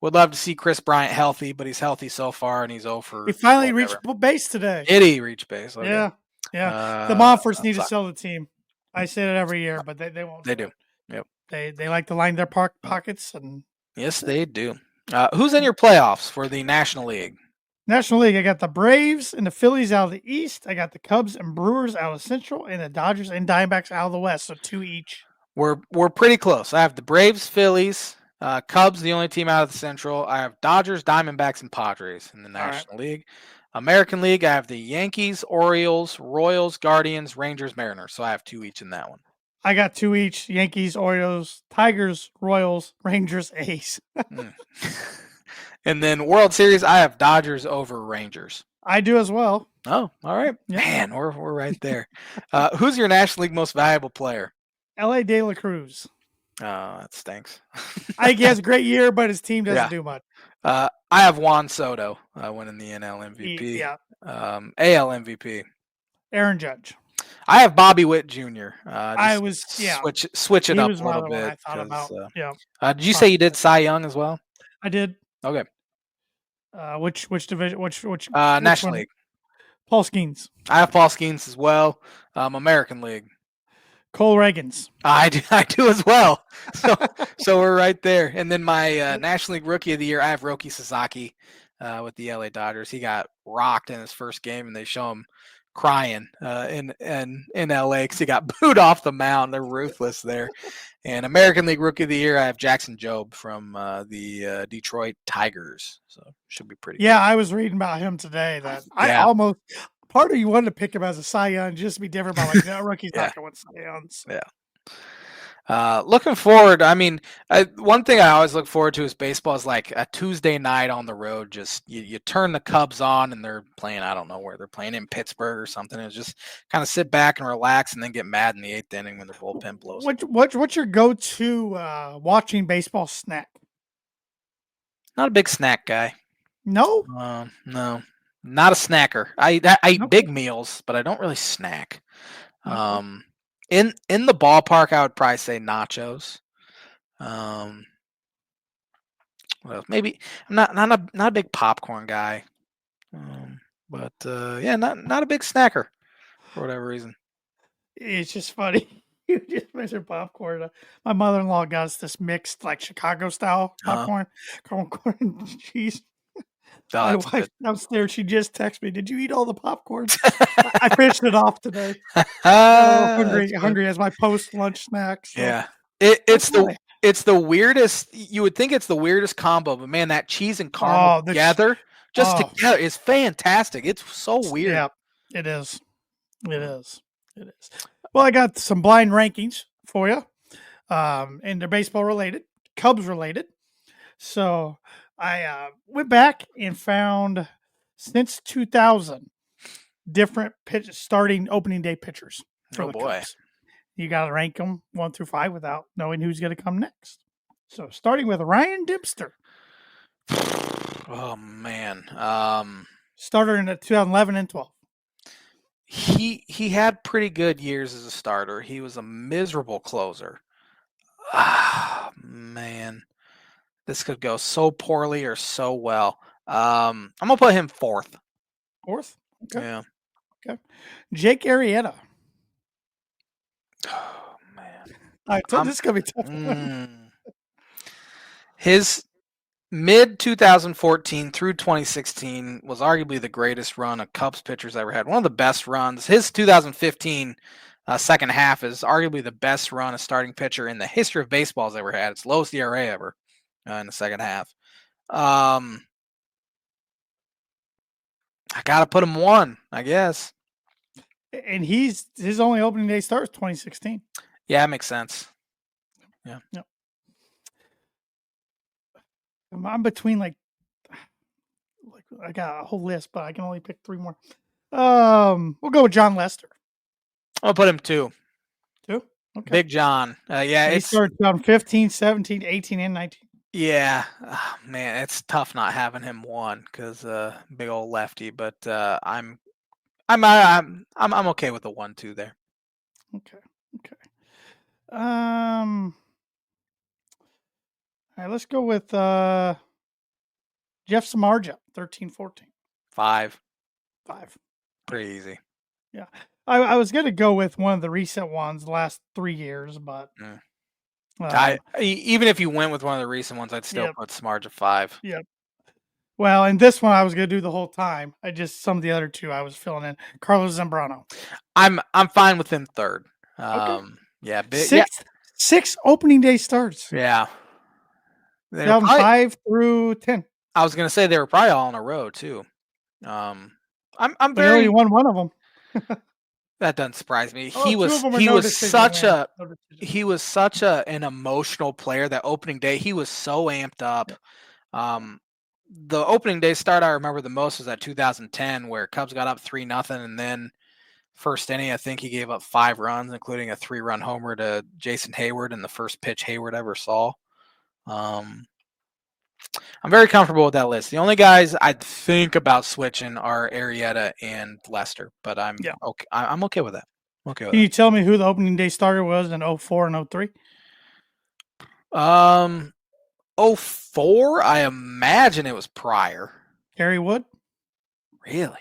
Would love to see Chris Bryant healthy, but he's healthy so far, and he's over. He finally reached base today. Did he reach base? Okay. Yeah. The Monforts need to sell the team. I say that every year, but they won't. They do. Yep. They like to line their pockets, and yes, they do. Who's in your playoffs for the National League? National League, I got the Braves and the Phillies out of the East. I got the Cubs and Brewers out of Central, and the Dodgers and Diamondbacks out of the West. So 2 each. We're pretty close. I have the Braves, Phillies, Cubs, the only team out of the Central. I have Dodgers, Diamondbacks, and Padres in the National League. American League, I have the Yankees, Orioles, Royals, Guardians, Rangers, Mariners. So I have 2 each in that one. I got 2 each: Yankees, Orioles, Tigers, Royals, Rangers, A's. And then World Series, I have Dodgers over Rangers. I do as well. Oh, all right. Yep. Man, we're right there. Who's your National League most valuable player? L.A. De La Cruz. Oh, that stinks. I think he has a great year, but his team doesn't do much. I have Juan Soto winning the NL MVP. AL MVP. Aaron Judge. I have Bobby Witt Jr. Switch it up a little bit. I thought about. Did you say you did Cy Young as well? I did. Okay. Which division? Which National League? Paul Skeens. I have Paul Skeens as well. American League. Cole Reagans. I do as well. So we're right there. And then my National League Rookie of the Year, I have Roki Sasaki with the LA Dodgers. He got rocked in his first game, and they show him crying in LA because he got booed off the mound. They're ruthless there. And American League Rookie of the Year, I have Jackson Jobe from the Detroit Tigers. So should be pretty Yeah, I was reading about him today that I Yeah. almost part of you wanted to pick him as a Cy Young just to be different, but like no, rookie's Yeah. not going to Cy Youngs. Yeah. Looking forward, I mean, one thing I always look forward to is baseball is like a Tuesday night on the road. Just you turn the Cubs on and they're playing, I don't know where they're playing, in Pittsburgh or something. And just kind of sit back and relax and then get mad in the 8th inning when the bullpen blows. What's your go-to watching baseball snack? Not a big snack guy. No? No, not a snacker. I eat Okay. big meals, but I don't really snack. Okay. In the ballpark, I would probably say nachos. Well, maybe I'm not a big popcorn guy, but yeah, not a big snacker for whatever reason. It's just funny. You just mentioned popcorn. My mother-in-law got us this mixed, like Chicago style popcorn, corn and cheese. My wife downstairs, she just texted me, "Did you eat all the popcorn?" I finished it off today. Hungry as my post-lunch snack. So. Yeah, it's the weirdest. You would think it's the weirdest combo, but man, that cheese and caramel together is fantastic. It's so weird. Yeah, it is. It is. Well, I got some blind rankings for you, and they're baseball related, Cubs related. So I went back and found since 2000 different starting opening day pitchers for the Cubs. You got to rank them 1 through 5 without knowing who's going to come next. So starting with Ryan Dempster. Oh man, starter in 2011 and 12. He had pretty good years as a starter. He was a miserable closer. Ah, man, this could go so poorly or so well. I'm gonna put him 4th. 4th? Okay. Yeah. Okay. Jake Arrieta. Oh man, this is gonna be tough. His mid 2014 through 2016 was arguably the greatest run a Cubs pitcher's ever had. One of the best runs. His 2015 second half is arguably the best run a starting pitcher in the history of baseball has ever had. It's lowest ERA ever in the second half. I gotta put him 1, I guess. And his only opening day start was 2016. Yeah, that makes sense. Yeah. Yep. I'm between like I got a whole list, but I can only pick 3 more. We'll go with John Lester. I'll put him 2. 2? Okay. Big John. Yeah, he started 2015, 17, 18, and 19. Yeah, man, it's tough not having him 1 because big old lefty. But I'm okay with the 1-2 there. Okay. All right, let's go with Jeff Samardzija, 13-14. 5. 5. Pretty easy. Yeah. I was going to go with one of the recent ones the last 3 years, but even if you went with one of the recent ones, I'd still put Samardzija 5. Yep. Well, and this one I was going to do the whole time. Some of the other 2 I was filling in. Carlos Zambrano. I'm fine with him 3rd. Okay. Yeah, 6 opening day starts. Yeah. 2005 through 10. I was gonna say they were probably all in a row too. I'm very. Only won one of them. That doesn't surprise me. He was such an emotional player. That opening day, he was so amped up. The opening day start I remember the most was that 2010 where Cubs got up 3-0, and then first inning I think he gave up 5 runs, including a 3-run homer to Jason Hayward in the first pitch Hayward ever saw. I'm very comfortable with that list. The only guys I'd think about switching are Arrieta and Lester, but I'm okay. I'm okay with that. Can you tell me who the opening day starter was in 04 and 03? 04, I imagine it was Pryor. Kerry Wood? Really?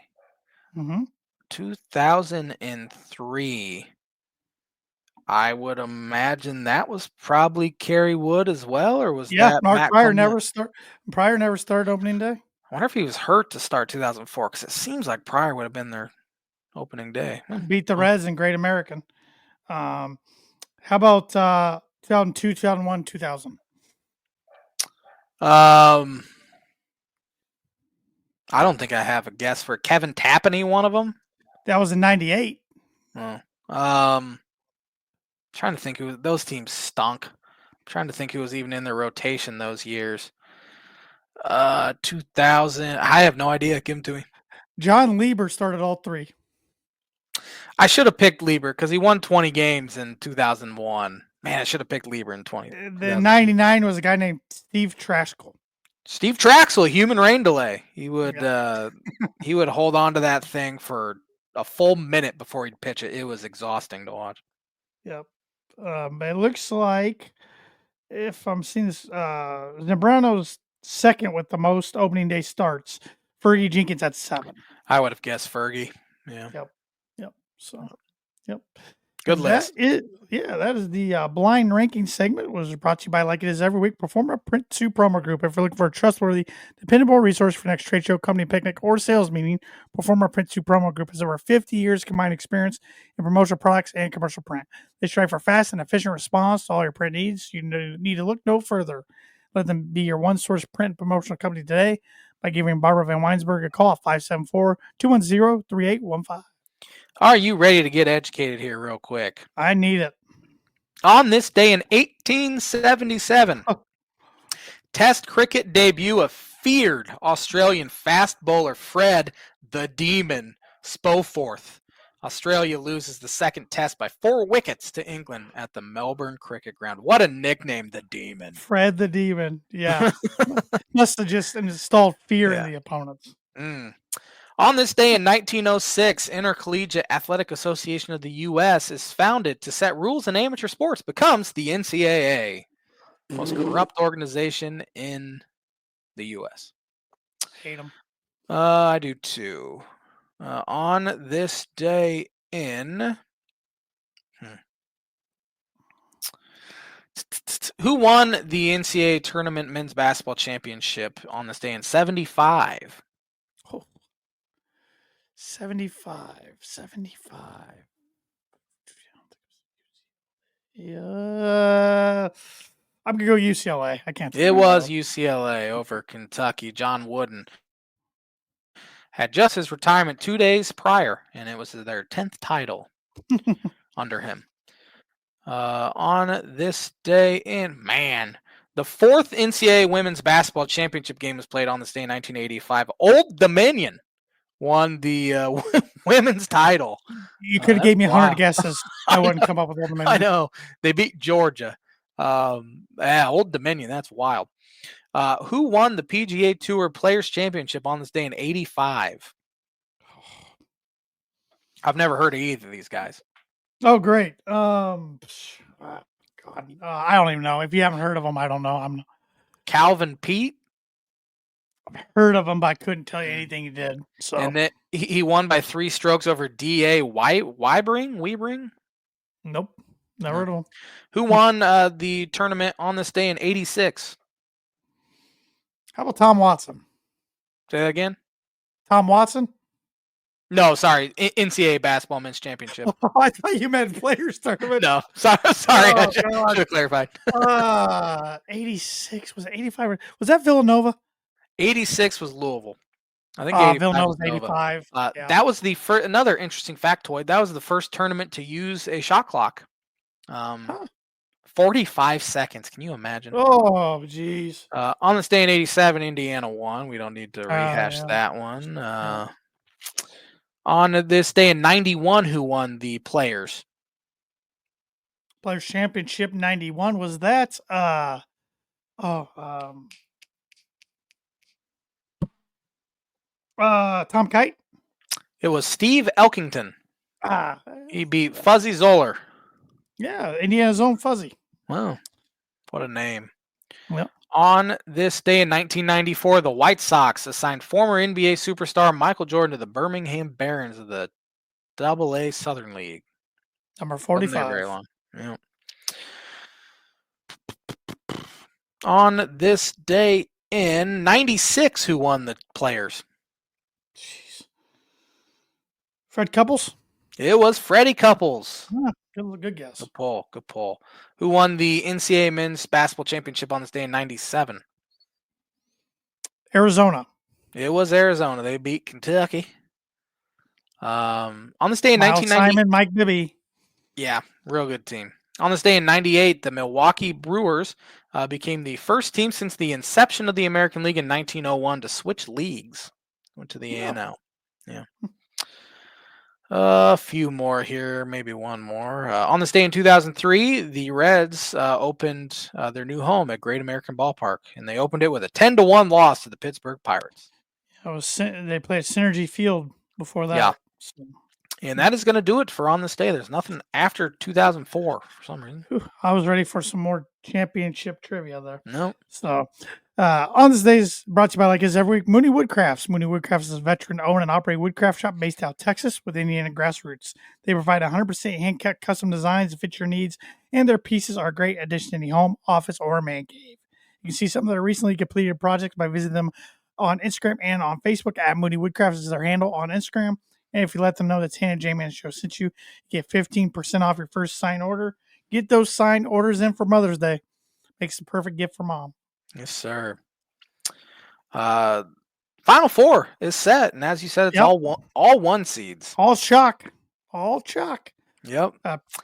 Mm-hmm. 2003. I would imagine that was probably Kerry Wood as well, or was that Matt Pryor never started opening day? I wonder if he was hurt to start 2004 because it seems like Pryor would have been their opening day. Beat the Reds in Great American. How about 2002, 2001, 2000? I don't think I have a guess for Kevin Tapani, one of them. That was in 98. Oh. Trying to think who those teams stunk. I'm trying to think who was even in their rotation those years. 2000. I have no idea. Give them to me. John Lieber started all three. I should have picked Lieber because he won 20 games in 2001. Man, I should have picked Lieber in 20. The 99 was a guy named Steve Traskell. Steve Traxel, human rain delay. He would he would hold on to that thing for a full minute before he'd pitch it. It was exhausting to watch. Yep. It looks like, if I'm seeing this, Nebrano's second with the most opening day starts. Fergie Jenkins at 7. I would have guessed Fergie. Yeah. Yep. So, yep. Good list. That is the blind ranking segment. It was brought to you by, like it is every week, Performer Print 2 Promo Group. If you're looking for a trustworthy, dependable resource for next trade show, company picnic, or sales meeting, Performer Print 2 Promo Group has over 50 years combined experience in promotional products and commercial print. They strive for fast and efficient response to all your print needs. You need to look no further. Let them be your one-source print and promotional company today by giving Barbara Van Weinsberg a call at 574-210-3815. Are you ready to get educated here real quick? I need it. On this day in 1877, Test cricket debut of feared Australian fast bowler Fred the Demon Spoforth. Australia loses the second test by 4 wickets to England at the Melbourne Cricket Ground. What a nickname, the Demon. Fred the Demon. Yeah. Must have just installed fear in the opponents. On this day in 1906, Intercollegiate Athletic Association of the U.S. is founded to set rules in amateur sports, becomes the NCAA, most corrupt organization in the U.S. Hate them. I do too. On this day in... Who won the NCAA Tournament Men's Basketball Championship on this day in 75? 75. Yeah. I'm going to go UCLA. I can't. It was UCLA over Kentucky. John Wooden had just his retirement 2 days prior, and it was their 10th title under him. On this day in, the 4th NCAA Women's Basketball Championship game was played on this day in 1985. Old Dominion won the women's title. You could have gave me 100 guesses. I wouldn't come up with Old Dominion. I know. They beat Georgia. Old Dominion, that's wild. Who won the PGA Tour Players Championship on this day in 85? I've never heard of either of these guys. Oh, great. God, I don't even know. If you haven't heard of them, I don't know. Calvin Pete? I've heard of him, but I couldn't tell you anything he did. So, and then he won by 3 strokes over D.A. Weibring? Nope. Never heard of him. Who won the tournament on this day in 86? How about Tom Watson? Say that again? Tom Watson? No, sorry. NCAA Basketball Men's Championship. Oh, I thought you meant Players Tournament. No, sorry. I should have clarified. 86. Was it 85? Was that Villanova? 86 was Louisville. I think Villanova was 85. That was the first. Another interesting factoid. That was the first tournament to use a shot clock. 45 seconds. Can you imagine? Oh, geez. On this day in 87, Indiana won. We don't need to rehash that one. On this day in 91, who won the Players Championship 91? Was that Tom Kite? It was Steve Elkington. He beat Fuzzy Zoller. Yeah, Indiana's own Fuzzy. Wow, what a name. Yep. On this day in 1994, the White Sox assigned former NBA superstar Michael Jordan to the Birmingham Barons of the AA Southern League. Number 45. Wasn't there very long. Yeah. On this day in 96, who won the Players? Jeez. Fred Couples? It was Freddie Couples. Good guess. Good pull. Good pull. Who won the NCAA Men's Basketball Championship on this day in 97? Arizona. It was Arizona. They beat Kentucky. On this day in Miles 1990, Simon, Mike Bibby. yeah, real good team. On this day in 98, the Milwaukee Brewers became the first team since the inception of the American League in 1901 to switch leagues. Went to the A&L. Yeah. A few more here, maybe one more. On this day in 2003, the Reds opened their new home at Great American Ballpark, and they opened it with a 10-1 loss to the Pittsburgh Pirates. They played Synergy Field before that. Yeah. So. And that is going to do it for On This Day. There's nothing after 2004 for some reason. I was ready for some more championship trivia there. No. So, On This Day is brought to you by, like every week, Mooney Woodcrafts. Mooney Woodcrafts is a veteran-owned and operated woodcraft shop based out of Texas with Indiana grassroots. They provide 100% hand-cut custom designs that fit your needs, and their pieces are a great addition to any home, office, or man cave. You can see some of their recently completed projects by visiting them on Instagram and on Facebook at Mooney Woodcrafts is their handle on Instagram. And if you let them know that Tan and J-Man Show sent you, you get 15% off your first signed order. Get those signed orders in for Mother's Day. Makes the perfect gift for mom. Yes, sir. Final Four is set, and as you said, it's all one seeds. All chalk. All chalk. Yep.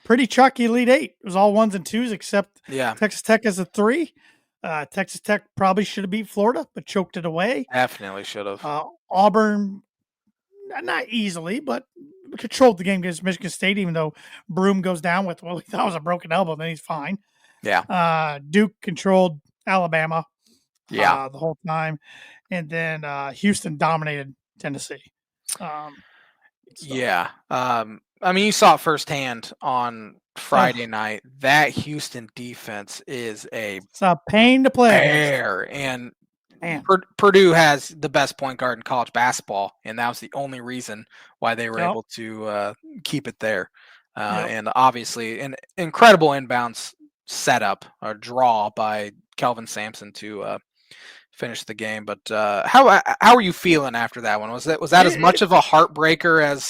Pretty chalky Elite Eight. It was all 1s and 2s except Texas Tech as a 3. Texas Tech probably should have beat Florida, but choked it away. Definitely should have. Auburn, not easily, but controlled the game against Michigan State, even though Broom goes down with, well, he thought it was a broken elbow, then he's fine. Yeah. Duke controlled Alabama the whole time. And then Houston dominated Tennessee. Yeah. I mean, you saw it firsthand on Friday night. That Houston defense is it's a pain to play. And Purdue has the best point guard in college basketball, and that was the only reason why they were able to keep it there. And obviously, an incredible inbounds setup or draw by Kelvin Sampson to finish the game. But how are you feeling after that one? Was that as much of a heartbreaker as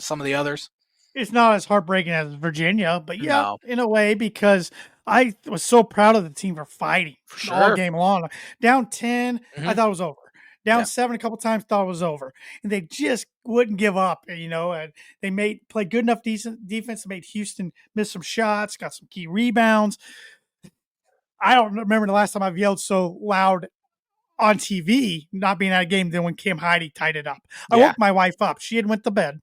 some of the others? It's not as heartbreaking as Virginia, but in a way, because I was so proud of the team for fighting all game long. Down 10, I thought it was over. Down 7 a couple times, thought it was over. And they just wouldn't give up, and they played good enough defense to make Houston miss some shots, got some key rebounds. I don't remember the last time I've yelled so loud on TV, not being at a game, than when Kim Heide tied it up. I woke my wife up. She had went to bed.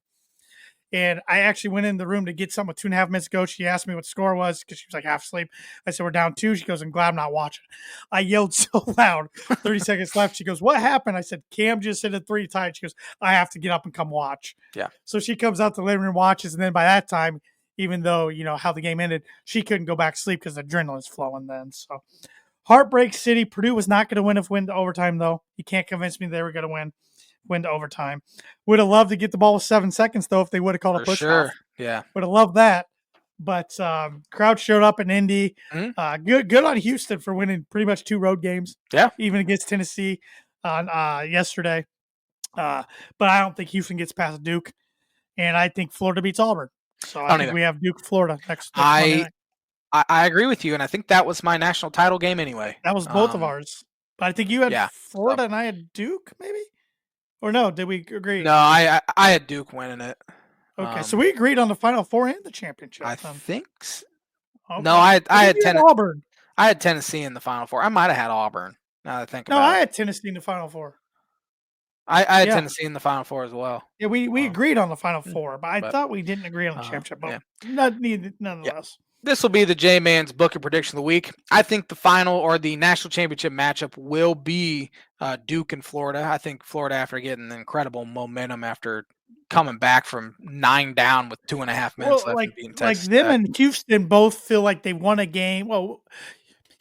And I actually went in the room to get something with 2.5 minutes ago. She asked me what the score was because she was like half asleep. I said, we're down 2. She goes, I'm glad I'm not watching. I yelled so loud. 30 seconds left. She goes, what happened? I said, Cam just hit a 3 tied. She goes, I have to get up and come watch. Yeah. So she comes out to the living room, watches. And then by that time, even though, how the game ended, she couldn't go back to sleep because the adrenaline's flowing then. So Heartbreak City. Purdue was not going to win to overtime, though. You can't convince me they were going to win to overtime. Would have loved to get the ball with 7 seconds, though, if they would have called a push off. Yeah. Would have loved that. But crowd showed up in Indy. Good on Houston for winning pretty much 2 road games. Yeah. Even against Tennessee on yesterday. But I don't think Houston gets past Duke. And I think Florida beats Auburn. So I think we have Duke, Florida next Monday night. I agree with you, and I think that was my national title game anyway. That was both of ours. But I think you had Florida and I had Duke, maybe? Or no, did we agree? No, I had Duke winning it. Okay, so we agreed on the Final Four and the championship. I think so. Okay. No, I had Auburn. I had Tennessee in the Final Four. I might have had Auburn. Now that I think about it. No, I had Tennessee in the Final Four. I had Tennessee in the Final Four as well. Yeah, we agreed on the Final Four, but I thought we didn't agree on the championship. But nonetheless. This will be the J-Man's Booker Prediction of the Week. I think the final or the national championship matchup will be Duke and Florida. I think Florida, after getting incredible momentum after coming back from 9 down with 2.5 minutes left, and beating Texas Tech. And Houston both feel like they won a game. Well,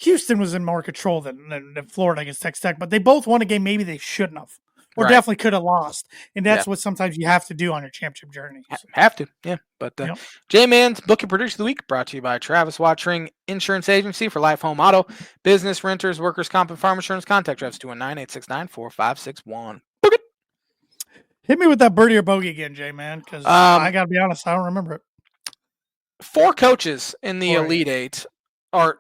Houston was in more control than Florida against Texas Tech, but they both won a game maybe they shouldn't have. Or definitely could have lost. And that's what sometimes you have to do on your championship journey. So. Have to, yeah. But J-Man's Booking Prediction of the Week brought to you by Travis Watering Insurance Agency for life, home, auto, business, renters, workers' comp, and farm insurance. Contact Travis 219-869-4561. Book it. Hit me with that birdie or bogey again, Jay, man, because I got to be honest, I don't remember it. 4 coaches in the 4 Elite Eight are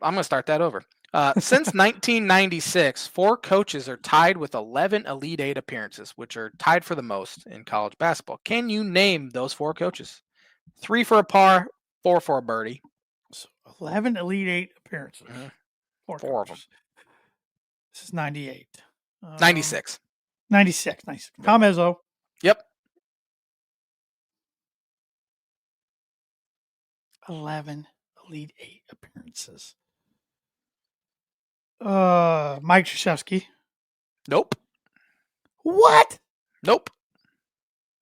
I'm going to start that over. Since 1996, 4 coaches are tied with 11 Elite Eight appearances, which are tied for the most in college basketball. Can you name those 4 coaches? 3 for a par, 4 for a birdie. So 11 Elite Eight appearances. 4 of them. This is 98. 96. 96. Nice. Tom Izzo. Yep. 11 Elite Eight appearances. Mike Krzyzewski. Nope. What? Nope.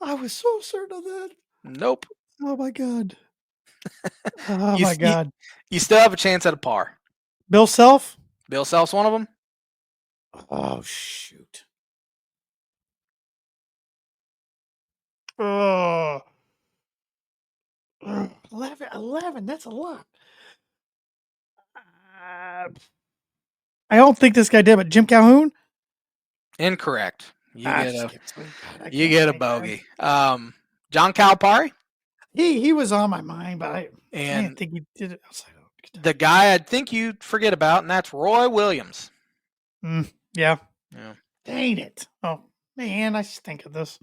I was so certain of that. Nope. Oh my god. Oh my god. You still have a chance at a par. Bill Self? Bill Self's one of them. Oh shoot. Oh. 11. That's a lot. I don't think this guy did, but Jim Calhoun? Incorrect. You get get a bogey. John Calipari. He was on my mind, but I didn't think he did it. The guy I think you'd forget about, and that's Roy Williams. Yeah. Dang it. Oh man, I stink at this.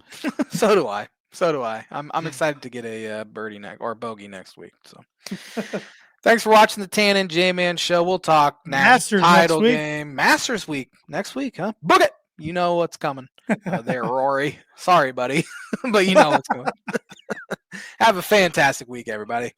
So do I. I'm excited to get a birdie or bogey next week. So thanks for watching the Tan and J-Man show. We'll talk Masters title next week. game. Masters week next week, huh? Book it. You know what's coming. There, Rory. Sorry, buddy. But you know what's coming. Have a fantastic week, everybody.